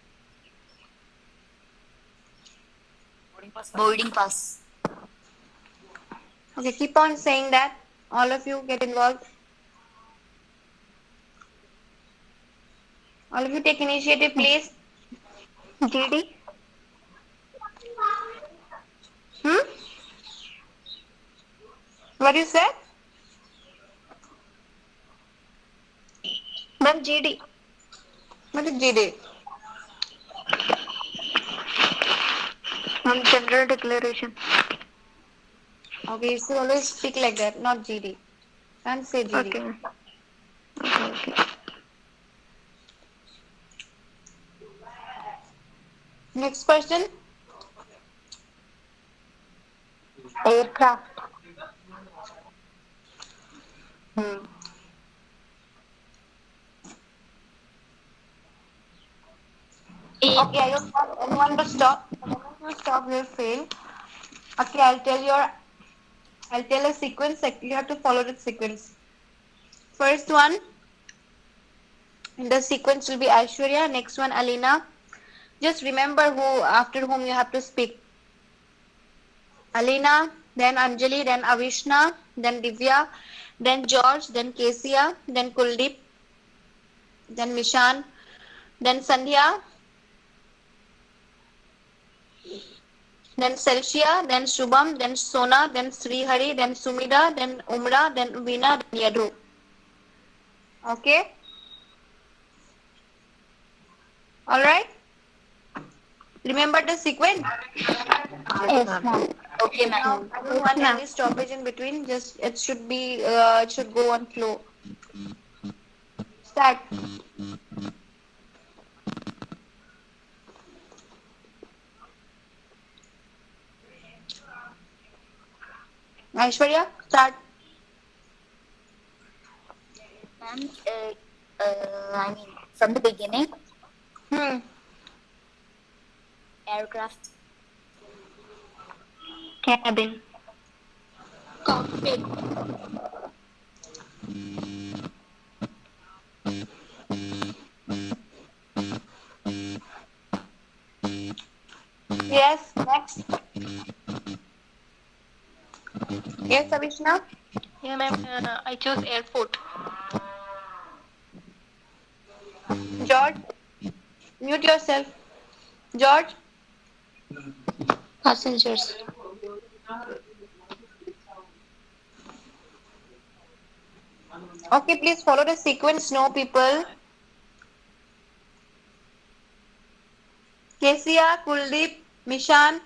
Boarding pass. Okay, keep on saying that. All of you get involved. All of you take initiative, please. GD. What you said? Ma'am, GD. What is GD? Ma'am, General Declaration. Okay, you should always speak like that, not GD. Can't say GD. Okay. Okay. Next person. Aircraft. Okay, I don't want anyone to stop. Anyone who stop will fail. Okay, I'll tell a sequence. You have to follow the sequence. First one in the sequence will be Aishwarya. Next one, Alina. Just remember after whom you have to speak. Alina, then Anjali, then Avishna, then Divya, then George, then Kesia, then Kuldeep, then Mishan, then Sandhya, then Celsia, then Shubham, then Sona, then Srihari, then Sumida, then Umra, then Veena, then Yadu. Okay? Alright? Remember the sequence? Yes, ma'am. Okay, ma'am. I don't want any stoppage in between. Just it should go on flow. Start. Aishwarya, start. Ma'am, I mean, from the beginning, aircraft, Cabin. cockpit, Yes, next. Yes, Avishna. Yeah, ma'am. I chose airport. George, mute yourself. George. Passengers. Okay, please follow the sequence, no people. Kesia, Kuldeep, Mishan,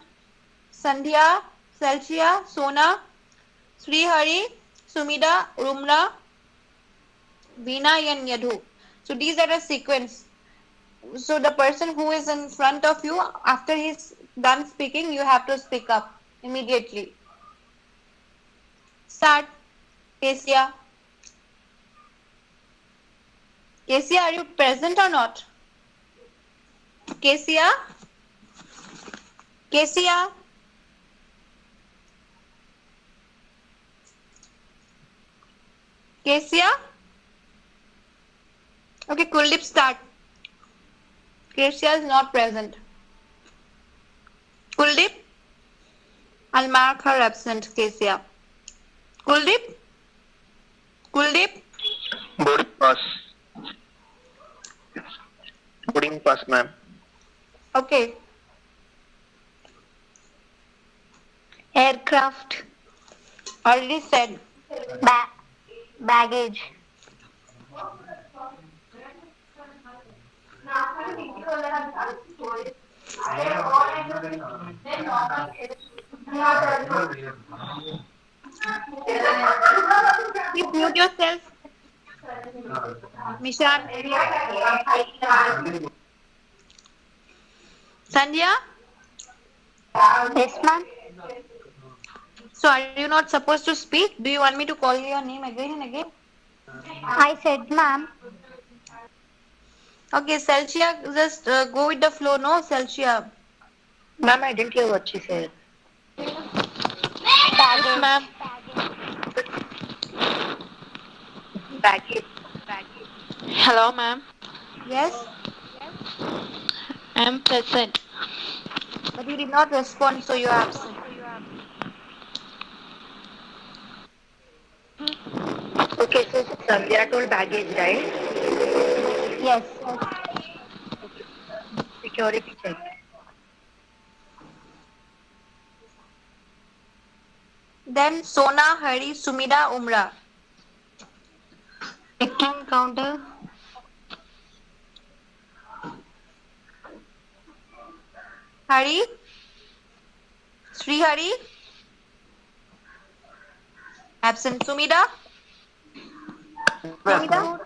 Sandhya, Celsia, Sona, Srihari, Sumida, Rumra, Veena and Yadhu. So these are the sequence. So the person who is in front of you, after he's done speaking, you have to speak up immediately. Start. Kesia. Kesia, are you present or not? Kesia? Kesia? Kesia? Okay, Kuldeep, start. Kesia is not present. Kuldeep? I'll mark her absent, Kesia. Kuldeep? Kuldeep? Boarding pass. Boarding pass, ma'am. Okay. Aircraft. Already said. Baggage. Please mute yourself. Mishan. Sandhya? Yes, ma'am. So are you not supposed to speak? Do you want me to call your name again and again? I said, ma'am. Okay, Celsia, just go with the flow, no, Celsia? Ma'am, I didn't hear what she said. Yes, ma'am. Baggage. Hello, ma'am. Yes? I'm present. But you did not respond, so you are absent. Okay, so Sandhya told baggage, right? Yes. Security check. Then Sona, Hari, Sumida, Umra. Checking counter. Hari? Srihari? Absent. Sumida? Sumida?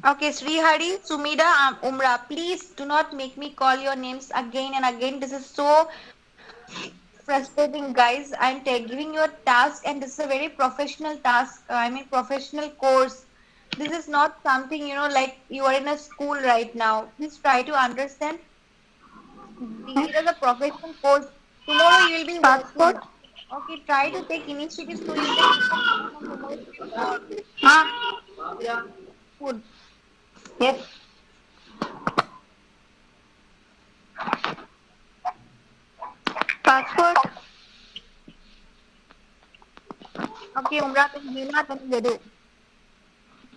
Okay, Srihari, Sumida, Umra, please do not make me call your names again and again. This is so frustrating, guys. I'm giving you a task, and this is a very professional task. I mean, professional course. This is not something, like you are in a school right now. Please try to understand. It is a professional course. Tomorrow you will be Passport? working. Okay, try to take initiative so you can tomorrow work. Huh? Food. Yes. Passport? Okay, Umra, then Hema, then Vedu.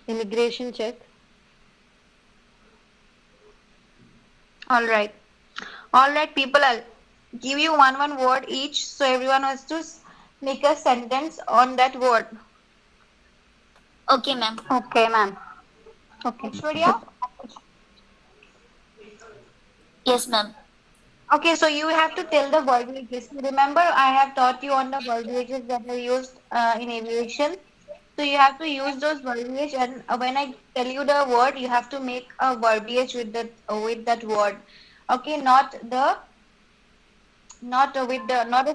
Immigration check. All right. All right, people, I'll give you one word each, so everyone has to make a sentence on that word. Okay, ma'am. Okay, ma'am. Okay. Aishwarya? Yes, ma'am. Okay, so you have to tell the verbiages. Remember, I have taught you on the verbiages that are used in aviation. So you have to use those verbiage, and when I tell you the word, you have to make a verbiage with that word. Okay, not a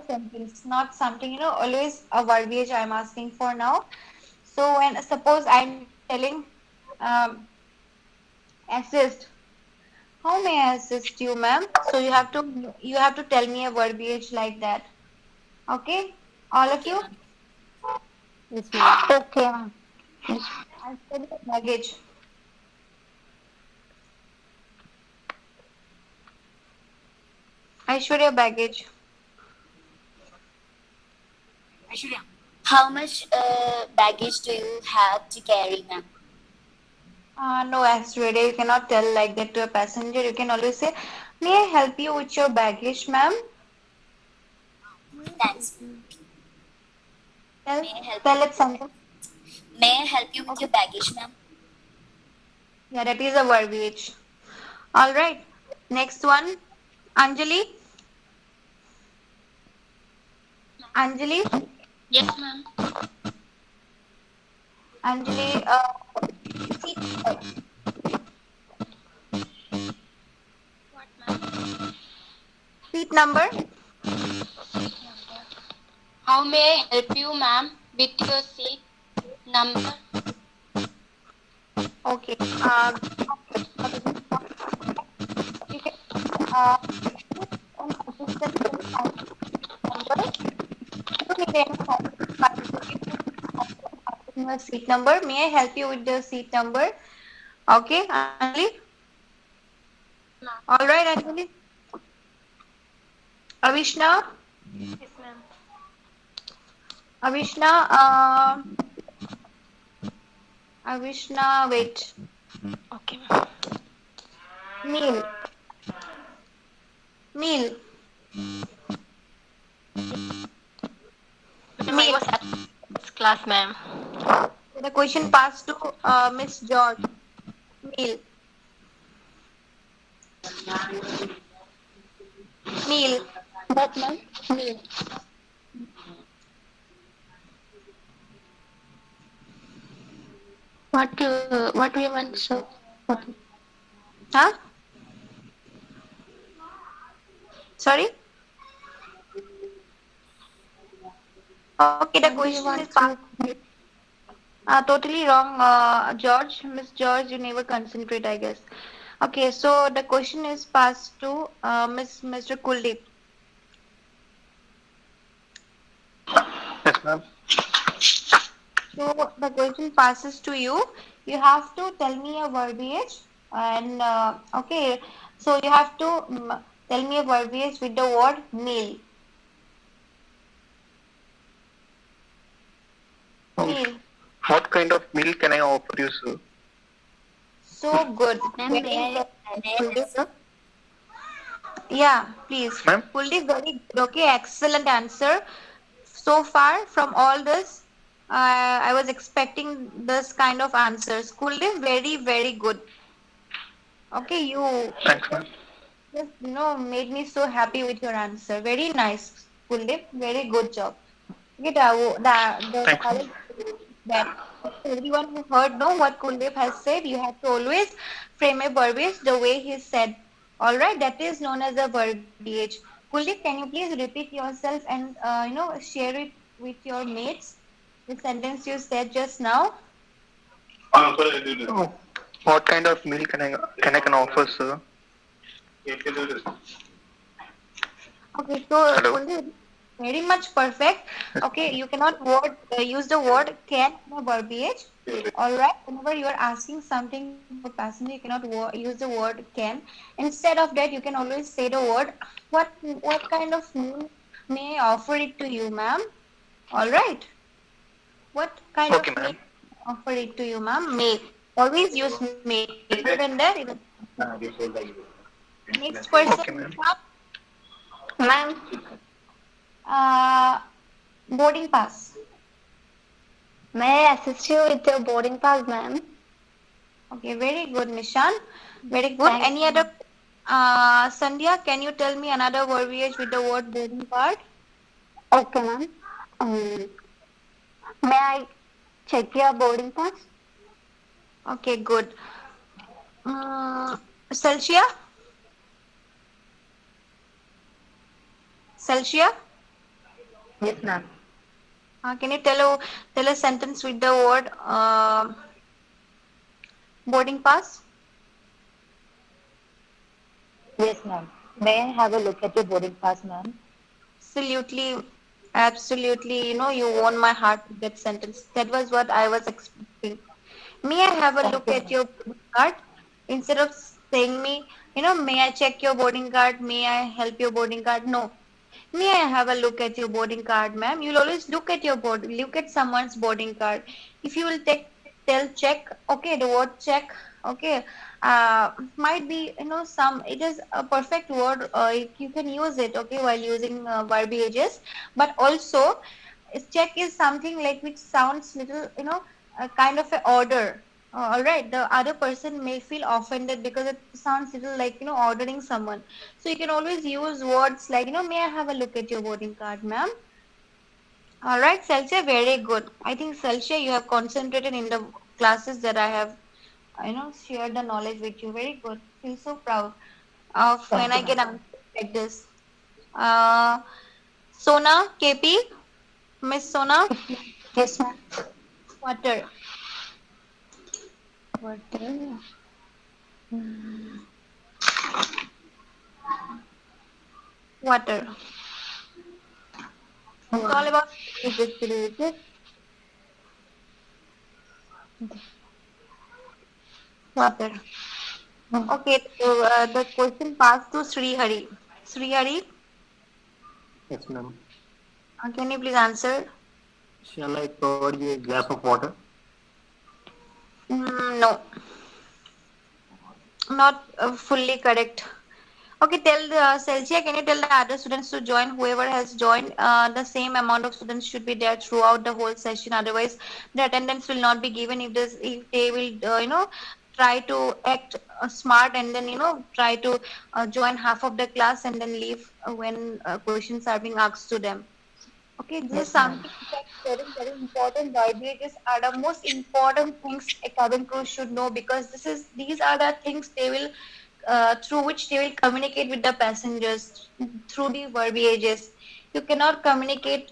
sentence, not something, always a verbiage I'm asking for now. So when suppose I'm telling assist, how may I assist you, ma'am? So you have to tell me a verbiage like that. Okay, all of Okay, you. ma'am. Yes, ma'am. Okay, ma'am. I'll tell you baggage. Aishwarya, baggage. How much baggage do you have to carry, ma'am? No, Aishwarya, you cannot tell like that to a passenger. You can always say, may I help you with your baggage, ma'am? Thanks. Tell, May I help tell you? it something. May I help you with your baggage, ma'am? Yeah, that is a verbiage. All right. Next one, Anjali. Anjali. Yes, ma'am. Anjali. Seat What, ma'am? seat number. How may I help you, ma'am, with your seat number? Okay. You can. Uh, seat number. May I help you with the seat number? Okay, Anjali. All right, Anjali. Avishna. Yes, ma'am. Avishna. Avishna. Wait. Okay, ma'am. Meal. Meal. I was at this class, ma'am. The question passed to Miss George. Meal. Meal. What, ma'am? Meal. What do you want, sir? What? Huh? Sorry? Okay, the question is totally wrong, George. Miss George, you never concentrate, I guess. Okay, so the question is passed to Mr. Kuldeep. Yes, ma'am. So the question passes to you. You have to tell me a verbiage, and okay, so you have to tell me a verbiage with the word meal. Meal. What kind of meal can I offer you, sir? So good. Ma'am, Very may I good. answer? Yeah, please. Ma'am? Kuldeep, very good. Okay, excellent answer. So far from all this, I was expecting this kind of answers. Kuldeep, very good. Okay, you Thanks, ma'am. just made me so happy with your answer. Very nice, Kuldeep. Very good job. Okay, the Thanks. college that Everyone who heard know what Kuldeep has said, you have to always frame a verbiage the way he said. Alright, that is known as a verbiage. Kuldeep, can you please repeat yourself and share it with your mates? The sentence you said just now. Oh, what kind of meal can offer, sir? Okay, so Hello. Kuldeep, very much perfect. Okay, you cannot use the word can in a verbiage. All right, whenever you are asking something for passenger, you cannot use the word can. Instead of that, you can always say the word what kind of meal may I offer it to you, ma'am? All right, what kind Okay, of meal ma'am. offer it to you, ma'am? May. Always use may. Other than that, next person, Okay, ma'am. Ma'am, uh, boarding pass. may I assist you with your boarding pass, ma'am? Okay, very good, Nishan. Very good. Thanks. Any other? Sandhya, can you tell me another verbiage with the word boarding card? Okay, ma'am. May I check your boarding pass? Okay, good. Celsia? Celsia? Yes, ma'am. Can you tell a sentence with the word boarding pass? Yes, ma'am. May I have a look at your boarding pass, ma'am? Absolutely, absolutely. You won my heart with that sentence. That was what I was expecting. May I have a Thank look you, at ma'am. your boarding card? Instead of saying me, may I check your boarding card? May I help your boarding card? No. May I have a look at your boarding card, ma'am? You'll always look at someone's boarding card. If you will tell check, okay, the word check, okay, might be, it is a perfect word. You can use it, okay, while using verbiages, but also check is something like which sounds little, a kind of an order. All right, the other person may feel offended because it sounds little like ordering someone. So you can always use words like may I have a look at your boarding card, ma'am? All right, Celsia, very good. I think Celsia, you have concentrated in the classes that I have shared the knowledge with you. Very good. Feel so proud of when Thank I you, get ma'am. answers like this. Uh, Sona, KP, Miss Sona, Yes, ma'am. water. Water. Water. It's all about this today, is it? Water. Okay, so the question passed to Sri Hari. Sri Hari, Yes, ma'am. can you please answer? Shall I provide you a glass of water? No, not fully correct. Okay, tell the Celsia, can you tell the other students to join? Whoever has joined, the same amount of students should be there throughout the whole session. Otherwise, the attendance will not be given if they will, try to act smart and then try to join half of the class and then leave when questions are being asked to them. Okay, this is Yes, ma'am. something that's very, very important. Libraries are the most important things a cabin crew should know because these are the things they will through which they will communicate with the passengers through the verbiages. You cannot communicate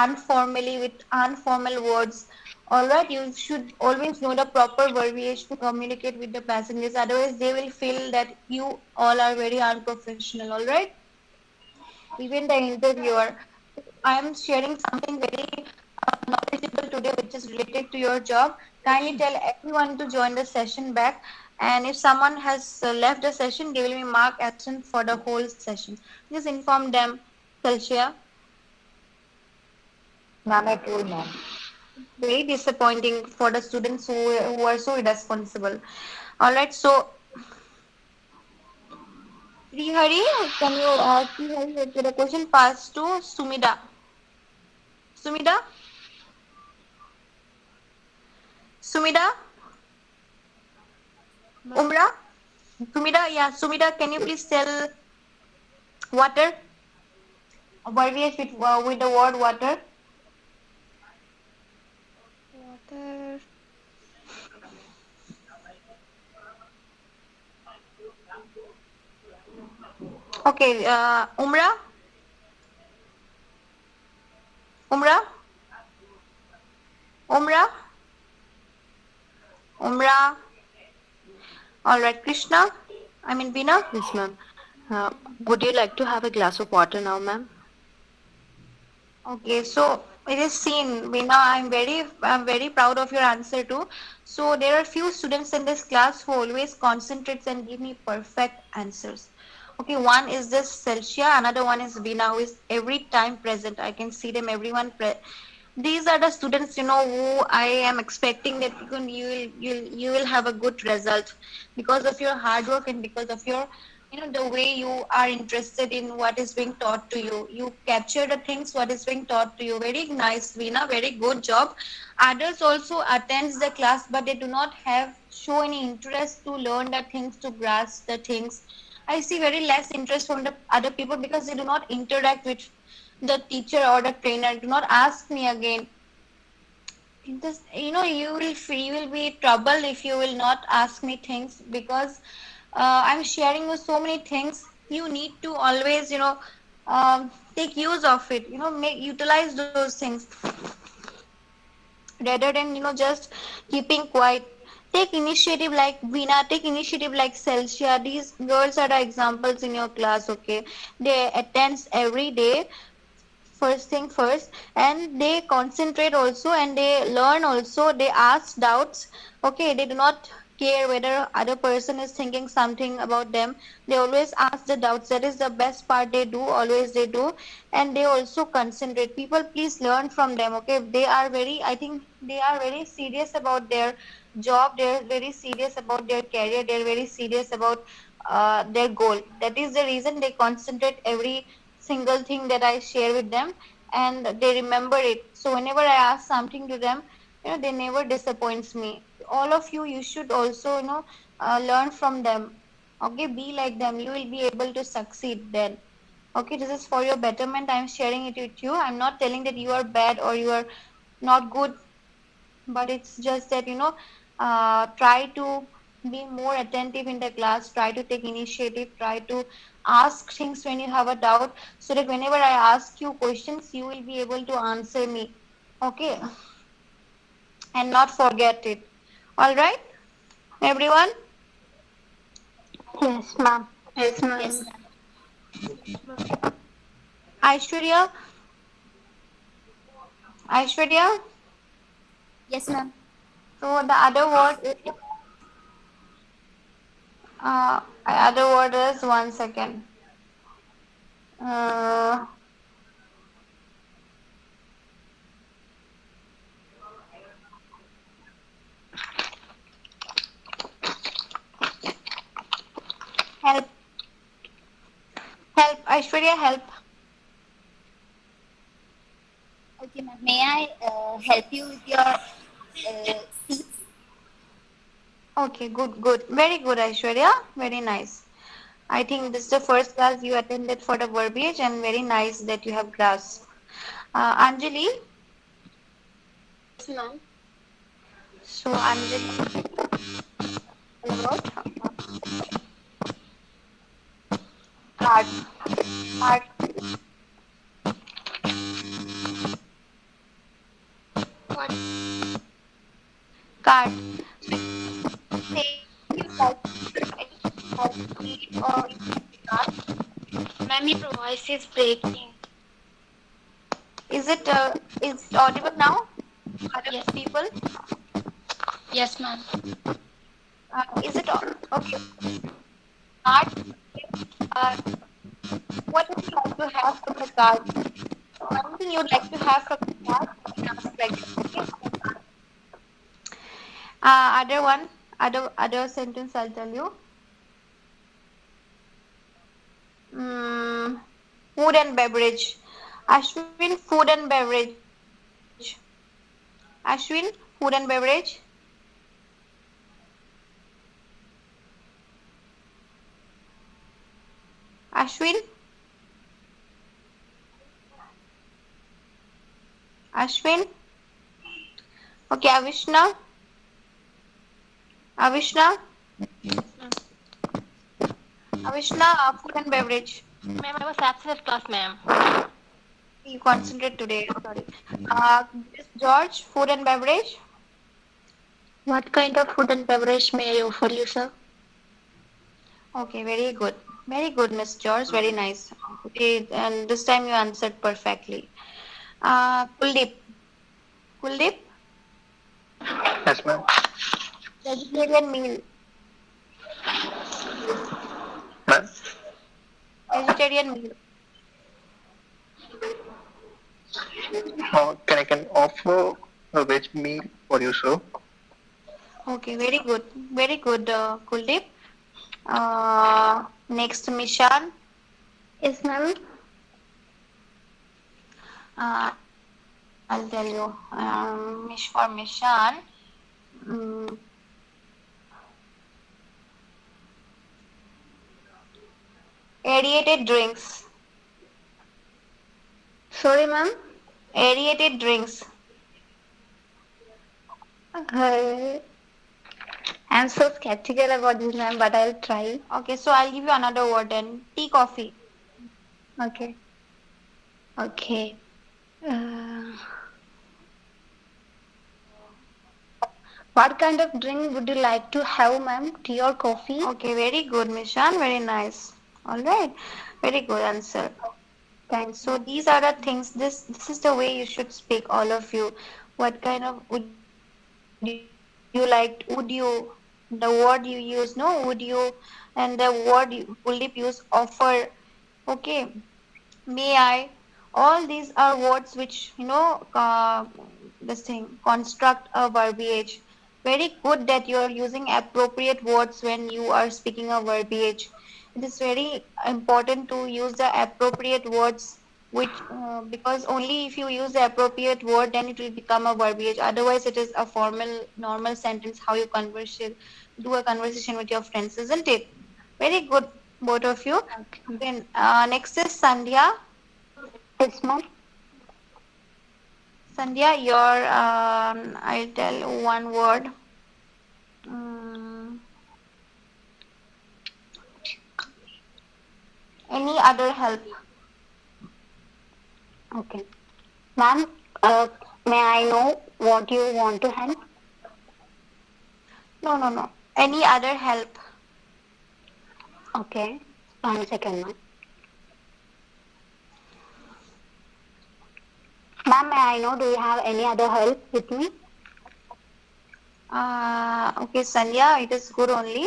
informally with informal words. All right, you should always know the proper verbiage to communicate with the passengers. Otherwise, they will feel that you all are very unprofessional. All right, even the interviewer. I am sharing something very knowledgeable today, which is related to your job. Kindly tell everyone to join the session back. And if someone has left the session, they will be marked absent for the whole session. Just inform them, Celsia. Ma'am, I told ma'am. Very disappointing for the students who are so irresponsible. All right, so Srihari, can you Srihari, the question passed to Sumida. Sumida? Sumida? Umra? Sumida, yeah, Sumida, can you please tell water? A verbiage with the word water. Water. Okay, Umra? Umra? Umra? Umra? Alright, Krishna? I mean, Veena? Yes, ma'am. Would you like to have a glass of water now, ma'am? Okay, so it is seen, Veena. I'm very proud of your answer too. So there are few students in this class who always concentrates and give me perfect answers. Okay, one is this Celsia, another one is Veena, who is every time present. I can see them, everyone. These are the students, who I am expecting that you will have a good result because of your hard work and because of your the way you are interested in what is being taught to you. You capture the things what is being taught to you. Very nice, Veena. Very good job. Others also attends the class, but they do not have show any interest to learn the things, to grasp the things. I see very less interest from the other people because they do not interact with the teacher or the trainer. Do not ask me again. This, you will be trouble if you will not ask me things because I'm sharing you so many things. You need to always, take use of it. Make utilize those things rather than just keeping quiet. Take initiative like Veena, take initiative like Celsia. These girls are the examples in your class, okay? They attend every day, first thing first, and they concentrate also and they learn also. They ask doubts, okay? They do not care whether other person is thinking something about them. They always ask the doubts. That is the best part. They do, always they do. And they also concentrate. People, please learn from them, okay? They are very, I think they are very serious about their job. They're very serious about their career. They're very serious about their goal. That is the reason they concentrate every single thing that I share with them, and they remember it. So whenever I ask something to them, they never disappoints me. All of you, you should also learn from them. Okay, be like them. You will be able to succeed then. Okay, this is for your betterment. I'm sharing it with you. I'm not telling that you are bad or you are not good, but it's just that try to be more attentive in the class, try to take initiative, try to ask things when you have a doubt, so that whenever I ask you questions you will be able to answer me, okay, and not forget it. All right, everyone? Yes, ma'am. Yes, ma'am. Yes, ma'am. Aishwarya? Aishwarya? Yes, ma'am. So the other word is one second. Help. Help. Aishwarya, help. Okay, ma'am. May I help you with your seats? Okay, good. Very good, Aishwarya. Very nice. I think this is the first class you attended for the verbiage, and very nice that you have grasped. Anjali? Yes, ma'am. So, Anjali. What? Card. Card. What? Card. Say you like or card. Ma'am, your voice is breaking. Is it audible now? Other Yes. people? Yes, ma'am. Is it okay? Card. Uh, what would you like to have from the card? Anything you'd like to have from the card? Like this, okay? Other one, other sentence I'll tell you. Food and beverage. Ashwin, food and beverage. Ashwin, food and beverage. Ashwin? Ashwin? Okay, Avishna? Avishna? Avishna, food and beverage. Ma'am, I was absent class, ma'am. You concentrate today. Sorry. Miss George, food and beverage. What kind of food and beverage may I offer you, sir? Okay, very good. Very good, Miss George. Very nice. Okay, and this time you answered perfectly. Kuldeep. Kuldeep, Yes, ma'am. vegetarian meal. Ma'am. Vegetarian meal. Can offer a veg meal for you, sir? Okay, very good. Very good, Kuldeep. Next, Mishan. Yes, ma'am. Uh, I'll tell you. For Mishan. mm, Aerated drinks. Sorry, ma'am. Aerated drinks. I'm so skeptical about this, ma'am, but I'll try. Okay, so I'll give you another word then. Tea, coffee. Okay. Okay. What kind of drink would you like to have, ma'am? Tea or coffee? Okay, very good, Mishan. Very nice. All right. Very good answer. Thanks. So these are the things. This is the way you should speak, all of you. What kind of would you like? Would you the word you use? No, would you? And the word you will use offer. Okay. May I? All these are words which this thing construct a verbiage. Very good that you are using appropriate words when you are speaking a verbiage. It is very important to use the appropriate words, which because only if you use the appropriate word, then it will become a verbiage. Otherwise, it is a formal, normal sentence. How you do a conversation with your friends, isn't it? Very good, both of you. Then next is Sandhya. Yes, ma'am. Sandhya, I'll tell one word. Mm, any other help? Okay. Ma'am, may I know what you want to help? No. Any other help? Okay. 1 second, ma'am. Ma'am, may I know, do you have any other help with me? Okay, Sandhya, it is good only.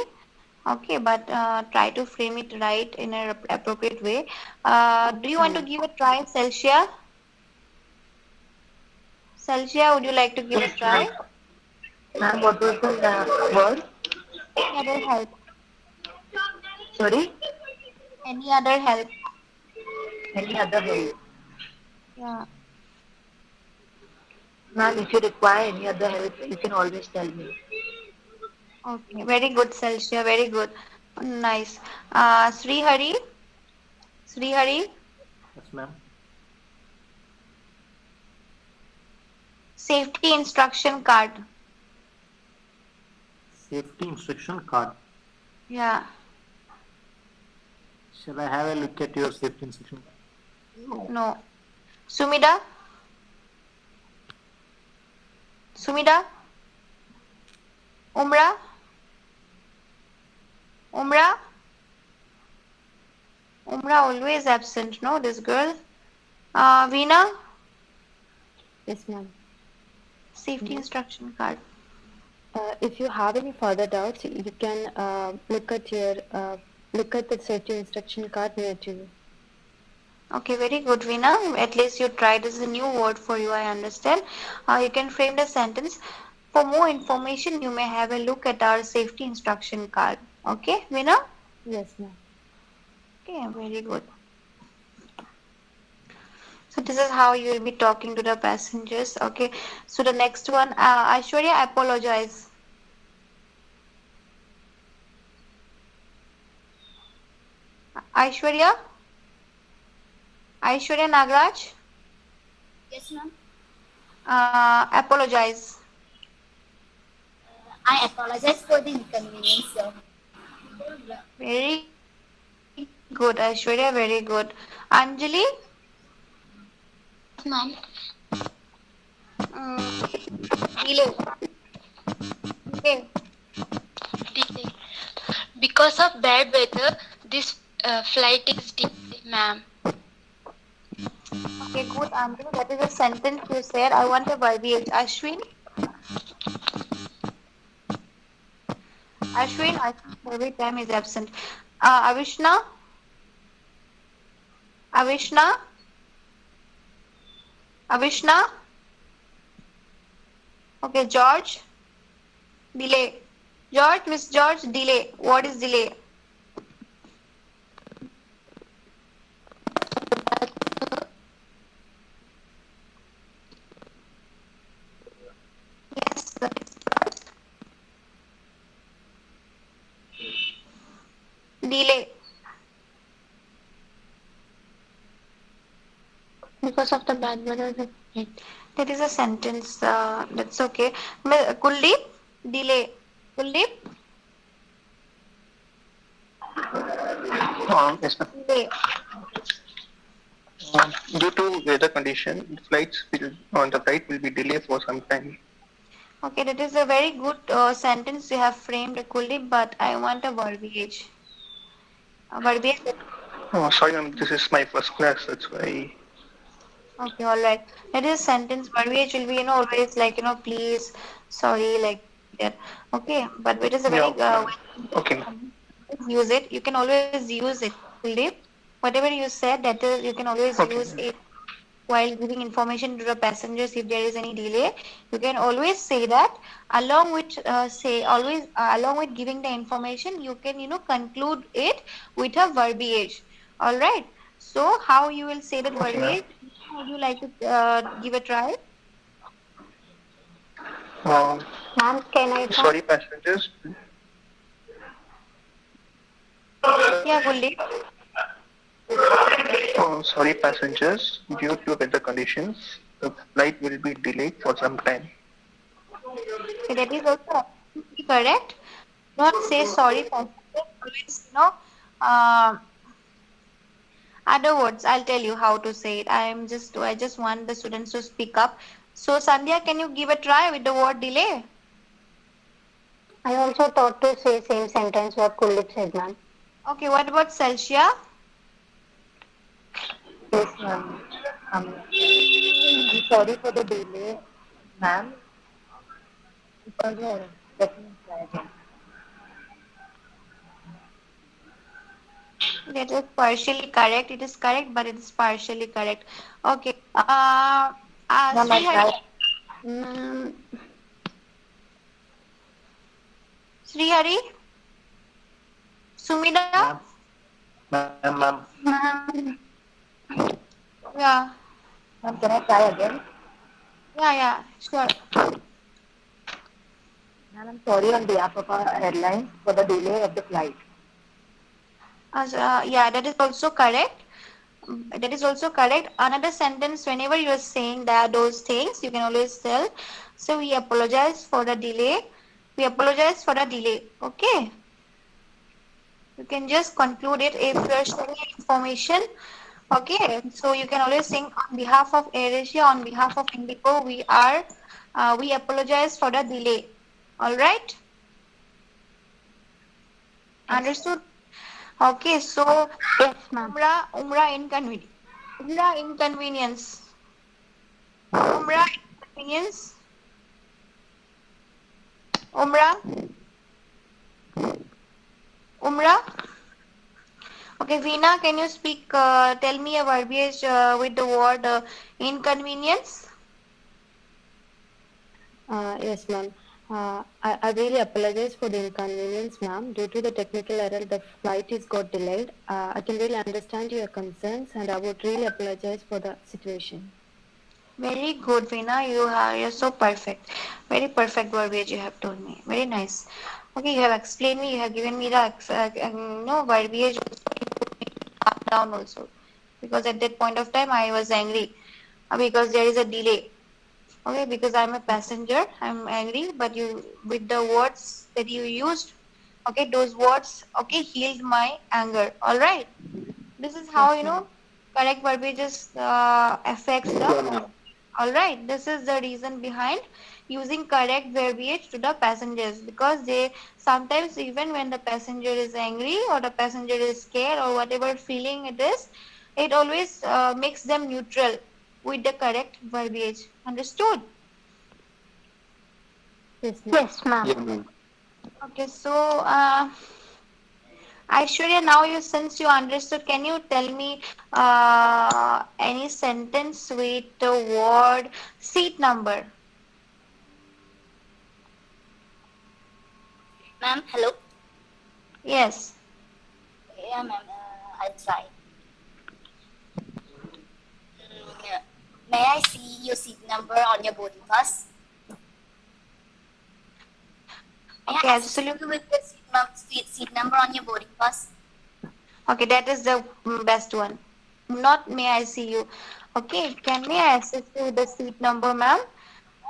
Okay, but try to frame it right in an appropriate way. Do you want to give a try, Celsia? Celsia, would you like to give a try? Ma'am, what was the word? Any other help? Sorry? Any other help? Any other help? Yeah. Ma'am, if you require any other help, you can always tell me. Okay, very good, Celsia, very good. Nice. Srihari? Srihari? Yes, ma'am. Safety instruction card. Safety instruction card. Yeah. Shall I have a look at your safety instruction card? No. Sumida? Sumida? Umra? Umra? Umra always absent, no, this girl? Veena? Yes, ma'am. Safety instruction card. If you have any further doubts, you can look at the safety instruction card near to you. Okay, very good, Veena. At least you tried. This is a new word for you, I understand. You can frame the sentence. For more information, you may have a look at our safety instruction card. Okay, Veena? Yes, ma'am. Okay, very good. So this is how you will be talking to the passengers. Okay. So the next one, Aishwarya, I apologize. Aishwarya? Aishwarya Nagraj? Yes, ma'am. Apologize. I apologize for the inconvenience, sir. Very Good, Aishwarya, very good. Anjali? Ma'am. Delay. Delay. Delay. Because of bad weather, this flight is delayed, ma'am. Okay, good, Anjali. That is a sentence you said. I want a verbiage. Ashwin? Ashwin, I think every time is absent. Avishna? Avishna? Avishna? Okay, George? Delay. George, Miss George, delay. What is delay? Yes, that is correct. Delay. Because of the bad weather. That is a sentence. That's okay. Kuldeep, delay. Kuldeep, Yes, ma'am. delay. Due to weather condition, the flight will be delayed for some time. Okay, that is a very good sentence you have framed, Kuldeep, but I want a verbiage. A verbiage. Oh, sorry, ma'am. This is my first class. That's why. Okay, all right. That is sentence verbiage will be, always like, please, sorry, like that. Okay, but it is a very Okay, ma'am. use it. You can always use it, Kuldeep. Whatever you said, that is, you can always Okay. use it while giving information to the passengers if there is any delay. You can always say that along with along with giving the information, you can conclude it with a verbiage. All right. So how you will say that Okay, ma'am. verbiage? Would you like to give a try? Ma'am, can I try? Sorry, passengers. Yeah, Kuldeep. Oh, sorry, passengers. Due to weather conditions, the flight will be delayed for some time. Okay, that is also absolutely correct. Not say sorry, passenger. Always, other words. I'll tell you how to say it. I just want the students to speak up. So, Sandhya, can you give a try with the word delay? I also thought to say same sentence what Kuldeep said, ma'am. Okay, what about Celsia? Yes, ma'am. I'm sorry for the delay, ma'am. Let me try again. That is partially correct. It is correct, but it is partially correct. Okay. Ma'am, I Srihari. tried. Srihari? Sumida? Ma'am. Yeah. Ma'am, can I try again? Yeah, sure. Ma'am, I'm sorry on behalf of our airline for the delay of the flight. Yeah, that is also correct. That is also correct. Another sentence, whenever you are saying those things, you can always tell. So we apologize for the delay. We apologize for the delay. Okay. You can just conclude it if you are sharing information. Okay. So you can always sing on behalf of AirAsia, on behalf of Indigo, we apologize for the delay. All right. Understood? Okay, so Yes, ma'am. Umrah inconvenience. Umrah inconvenience. Umrah inconvenience. Umrah. Umrah. Okay, Veena, can you speak? Tell me a verbiage with the word inconvenience. Yes, ma'am. I really apologize for the inconvenience, ma'am. Due to the technical error, the flight is got delayed. I can really understand your concerns, and I would really apologize for the situation. Very good, Veena. You're so perfect. Very perfect verbiage you have told me. Very nice. Okay, you have explained me. You have given me the verbiage. Calm down also, because at that point of time I was angry because there is a delay. Okay, because I'm a passenger, I'm angry, but you with the words that you used, Okay, those words, okay, healed my anger. All right. This is how, correct verbiages affects the mood. All right. This is the reason behind using correct verbiage to the passengers, because they sometimes, even when the passenger is angry or the passenger is scared or whatever feeling it is, it always makes them neutral with the correct verbiage. Understood? Yes, ma'am. Yes, ma'am. Yeah, ma'am. Okay. So, Aishwarya, now since you understood, can you tell me any sentence with the word seat number? Ma'am, hello. Yes. Yeah, ma'am. I'll try. May I see your seat number on your boarding pass? May Okay, I assist absolutely. you with the seat number on your boarding pass? Okay, that is the best one. Not may I see you. Okay, can may I assist you with the seat number, ma'am?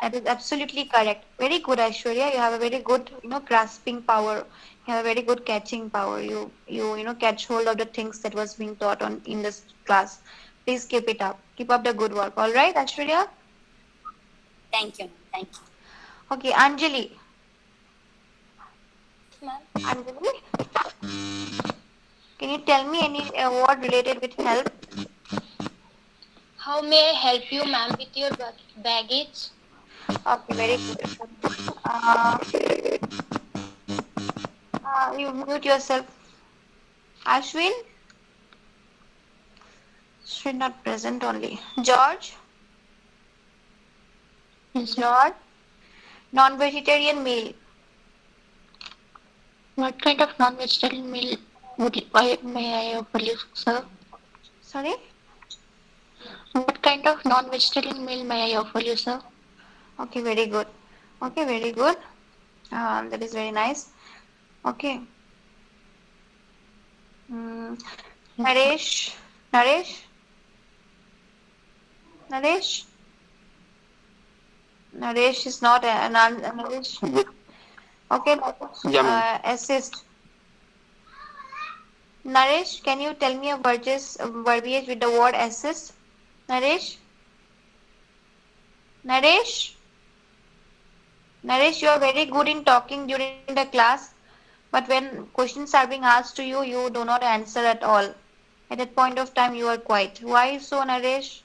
That is absolutely correct. Very good, Aishwarya. You have a very good, grasping power. You have a very good catching power. You catch hold of the things that was being taught on in this class. Please keep it up. Keep up the good work. All right, Aishwarya? Thank you, ma'am. Thank you. Okay, Anjali. Ma'am, Anjali, can you tell me any word related with help? how may I help you, ma'am, with your baggage? Okay, very good. You mute yourself. Ashwin? Ashwin not present only. George? George? Non-vegetarian meal. What kind of non-vegetarian meal may I offer you, sir? Sorry? What kind of non-vegetarian meal may I offer you, sir? Okay, very good. Okay, very good. That is very nice. Okay. Naresh? Naresh? Naresh? Naresh is not Naresh. Okay, Yeah, ma'am. assist. Naresh, can you tell me a verbiage with the word assist? Naresh? Naresh? Naresh, you are very good in talking during the class, but when questions are being asked to you, you do not answer at all. At that point of time, you are quiet. Why so, Naresh?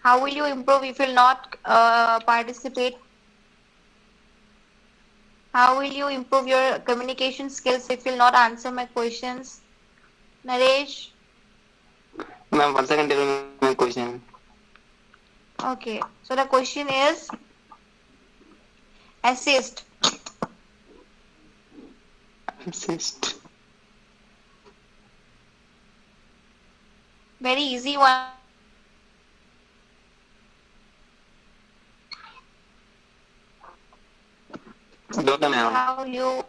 How will you improve if you will not participate? How will you improve your communication skills if you will not answer my questions? Naresh? Ma'am, once again tell me my question. Okay, so the question is assist. Assist. Very easy one. Don't, ma'am. How you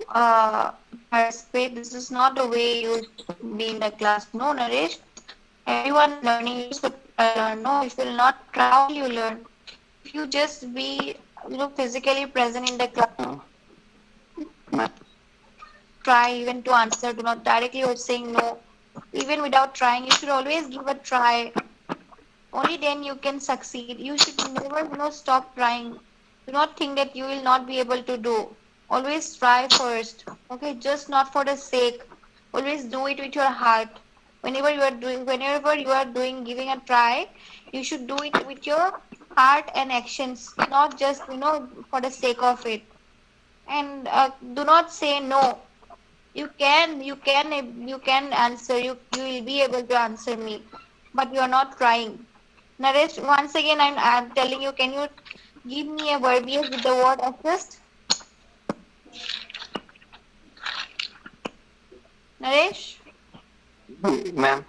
participate. This is not the way you should be in the class. No, Naresh. Everyone learning, you should learn. No, if you will not try, how will you learn? If you just be, physically present in the class, Ma'am. try even to answer. Do not directly or saying no. Even without trying, you should always give a try. Only then you can succeed. You should never, stop trying. Do not think that you will not be able to do. Always try first. Okay, just not for the sake. Always do it with your heart. Whenever you are doing, giving a try, you should do it with your heart and actions, not just, for the sake of it. And do not say no. You can answer. You will be able to answer me, but you are not trying. Naresh, once again, I'm telling you, can you give me a verbiage with the word assist? Naresh? Ma'am.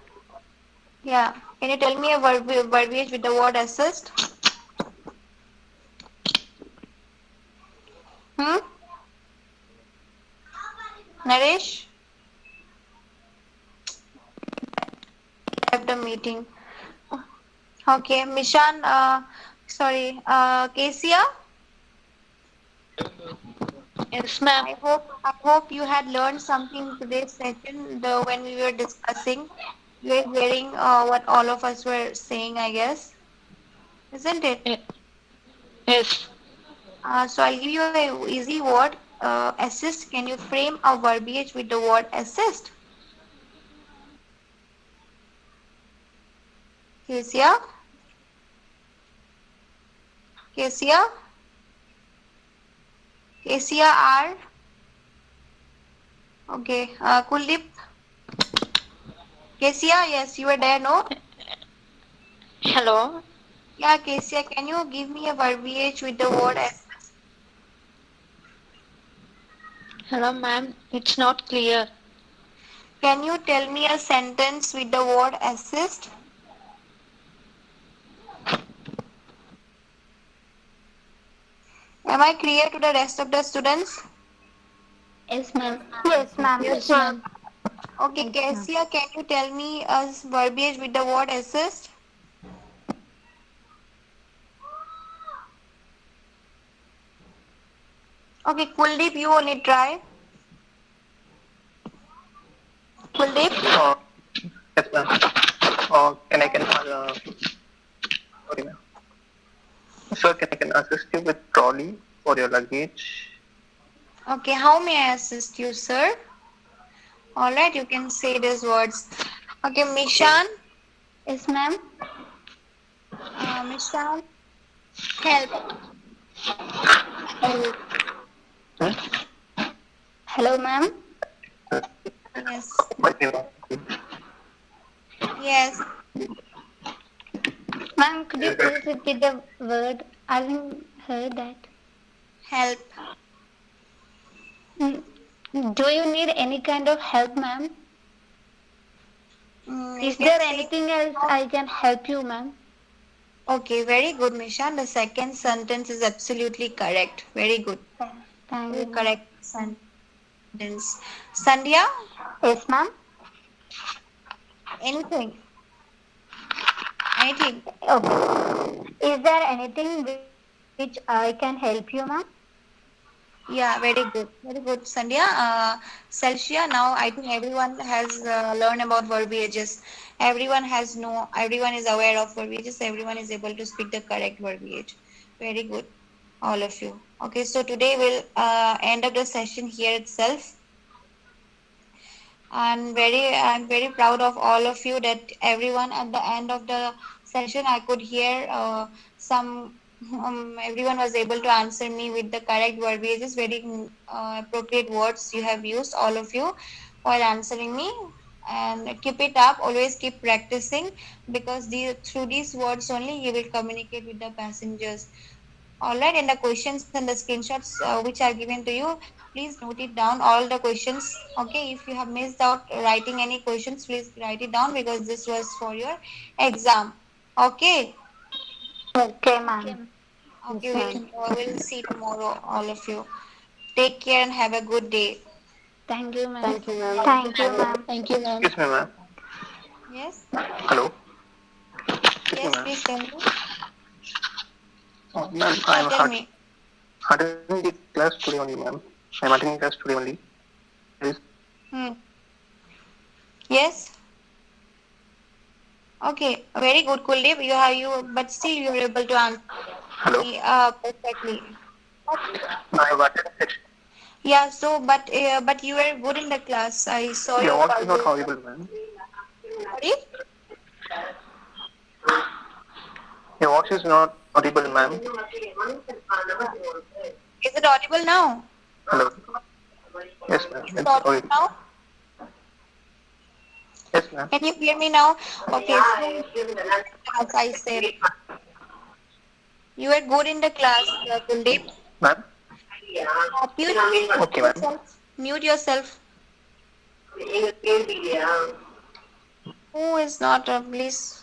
Yeah. Can you tell me a verbiage with the word assist? Naresh? Left the meeting. Okay, Mishan, Kesia? Yes, ma'am. I hope you had learned something in today's session. When we were discussing, you were hearing what all of us were saying, I guess, isn't it? Yes. So I'll give you a easy word. Assist. Can you frame a verbiage with the word assist? Kezia? Kezia? Kezia R. Okay. Kuldeep? Kezia, yes, you were there, no? Hello. Yeah, Kezia, can you give me a verbiage with the word assist? Hello, ma'am. It's not clear. Can you tell me a sentence with the word assist? Am I clear to the rest of the students? Yes, ma'am. Yes, ma'am. Yes, ma'am. Okay, Kezia, can you tell me a verbiage with the word assist? Okay, Kuldeep, you only try. Kuldeep? Yes, ma'am. Sorry, ma'am. Sir, can I can assist you with trolley for your luggage? Okay, how may I assist you, sir? Alright, you can say these words. Okay, Mishan? Yes, ma'am. Mishan? Help. Hello. Hello, ma'am. Yes. But, you know, Yes. Ma'am, could you please repeat the word? I haven't heard that. Help. Do you need any kind of help, ma'am? You Is can there say- anything else I can help you, ma'am? Okay, very good, Mishan. The second sentence is absolutely correct. Very good. Thank you. Correct sentence. Sandhya? Yes, ma'am. Anything? Anything? Okay. Is there anything which I can help you, ma'am? Yeah, very good. Very good, Sandhya. Celsia, now I think everyone has learned about verbiages. Everyone is aware of verbiages. Everyone is able to speak the correct verbiage. Very good, all of you. Okay, so today we'll end up the session here itself. I'm very proud of all of you that everyone at the end of the session I could hear everyone was able to answer me with the correct verbiages, very appropriate words you have used, all of you, while answering me. And keep it up, always keep practicing, because through these words only you will communicate with the passengers. All right, and the questions and the screenshots which are given to you, please note it down, all the questions. Okay, if you have missed out writing any questions, please write it down, because this was for your exam. Okay. Okay, ma'am. Okay, we'll see tomorrow, all of you. Take care and have a good day. Thank you, ma'am. Thank you, ma'am. Thank you, ma'am. Thank you, ma'am. excuse me, ma'am. Yes, Hello. Excuse me, yes, ma'am. please tell me. Ma'am, I'm Tell me. attending the class today only, ma'am. I'm attending class today only. Please. Yes. Okay, very good, Kuldeep. But still you are able to answer Hello. me perfectly. I've attended section. Yeah. So, but you were good in the class. I saw Your your voice is not audible, ma'am. Sorry? Your voice is not audible, ma'am. Is it audible now? Hello. Yes, ma'am. Is It's it audible audible. now? Yes, ma'am. Can you hear me now? Okay. So, as I said, you were good in the class, Kuldeep. Ma'am. Mute Okay, ma'am. yourself. Mute yourself. Who is not, please?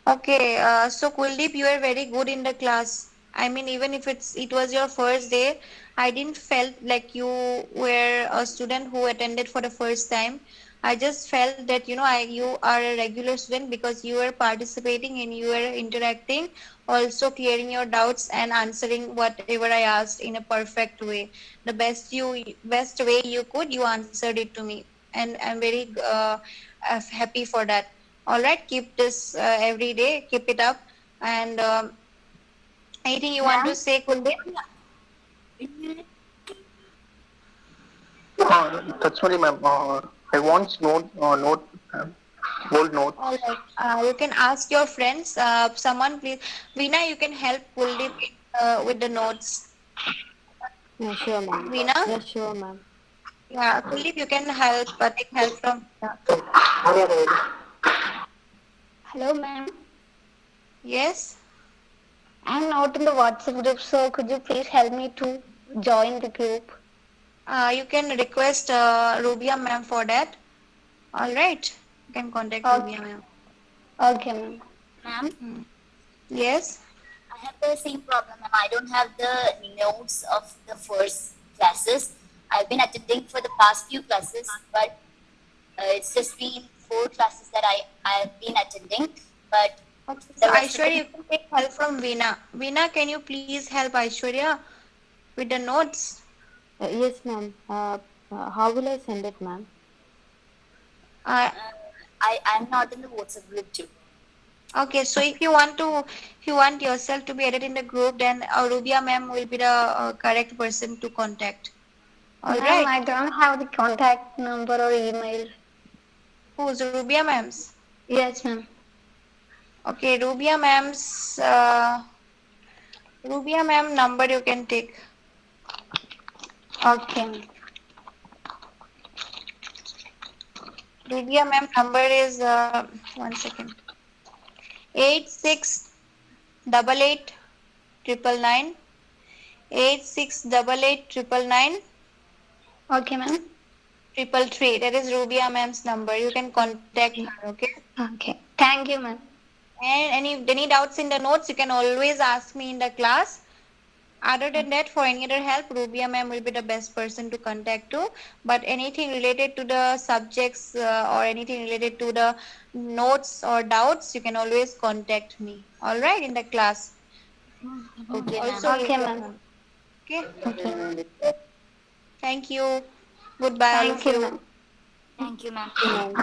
Okay, so Kuldeep, you were very good in the class. I mean, even if it was your first day, I didn't felt like you were a student who attended for the first time. I just felt that you are a regular student because you were participating and you were interacting, also clearing your doubts and answering whatever I asked in a perfect way. The best way you could, you answered it to me, and I'm very happy for that. All right, keep this every day, keep it up, and anything you want to say, Kuldeep? That's only, ma'am. I want note, gold note. All right. You can ask your friends. Someone, please. Veena, you can help Kuldeep with the notes. Yeah, sure, ma'am. Veena? Yeah, sure, ma'am. Yeah, Kuldeep, you can help, take help from Veena. Hello, ma'am. Yes? I'm not in the WhatsApp group, so could you please help me to join the group? You can request Rubia ma'am for that. All right. You can contact Okay. Rubia ma'am. Okay, ma'am. Ma'am, Yes? I have the same problem, ma'am. I don't have the notes of the first classes. I've been attending for the past few classes, but it's just been 4 classes that I've been attending. But Okay. the So rest of Aishwarya, you it, can take help from Veena. Veena, can you please help Aishwarya with the notes? Yes, ma'am. How will I send it, ma'am? Uh, I'm not in the WhatsApp group too. Okay, so if you want yourself to be added in the group, then Rubia ma'am will be the correct person to contact. All Ma'am, right. I don't have the contact number or email. Who's Rubia ma'am's? Yes, ma'am. Okay, Rubia ma'am's Rubia ma'am number you can take. Okay, ma'am. Rubia ma'am number is 1 second. 8688 8688 Okay, ma'am. 333. That is Rubia ma'am's number. You can contact her, okay? Okay. Thank you, ma'am. And any doubts in the notes, you can always ask me in the class. Other than that, for any other help, Rubia ma'am will be the best person to contact to. But anything related to the subjects or anything related to the notes or doubts, you can always contact me. All right, in the class. Okay, ma'am. Also, Okay, ma'am. okay. Okay. Thank you. Goodbye. Thank you, ma'am. Thank you, ma'am. Ma'am.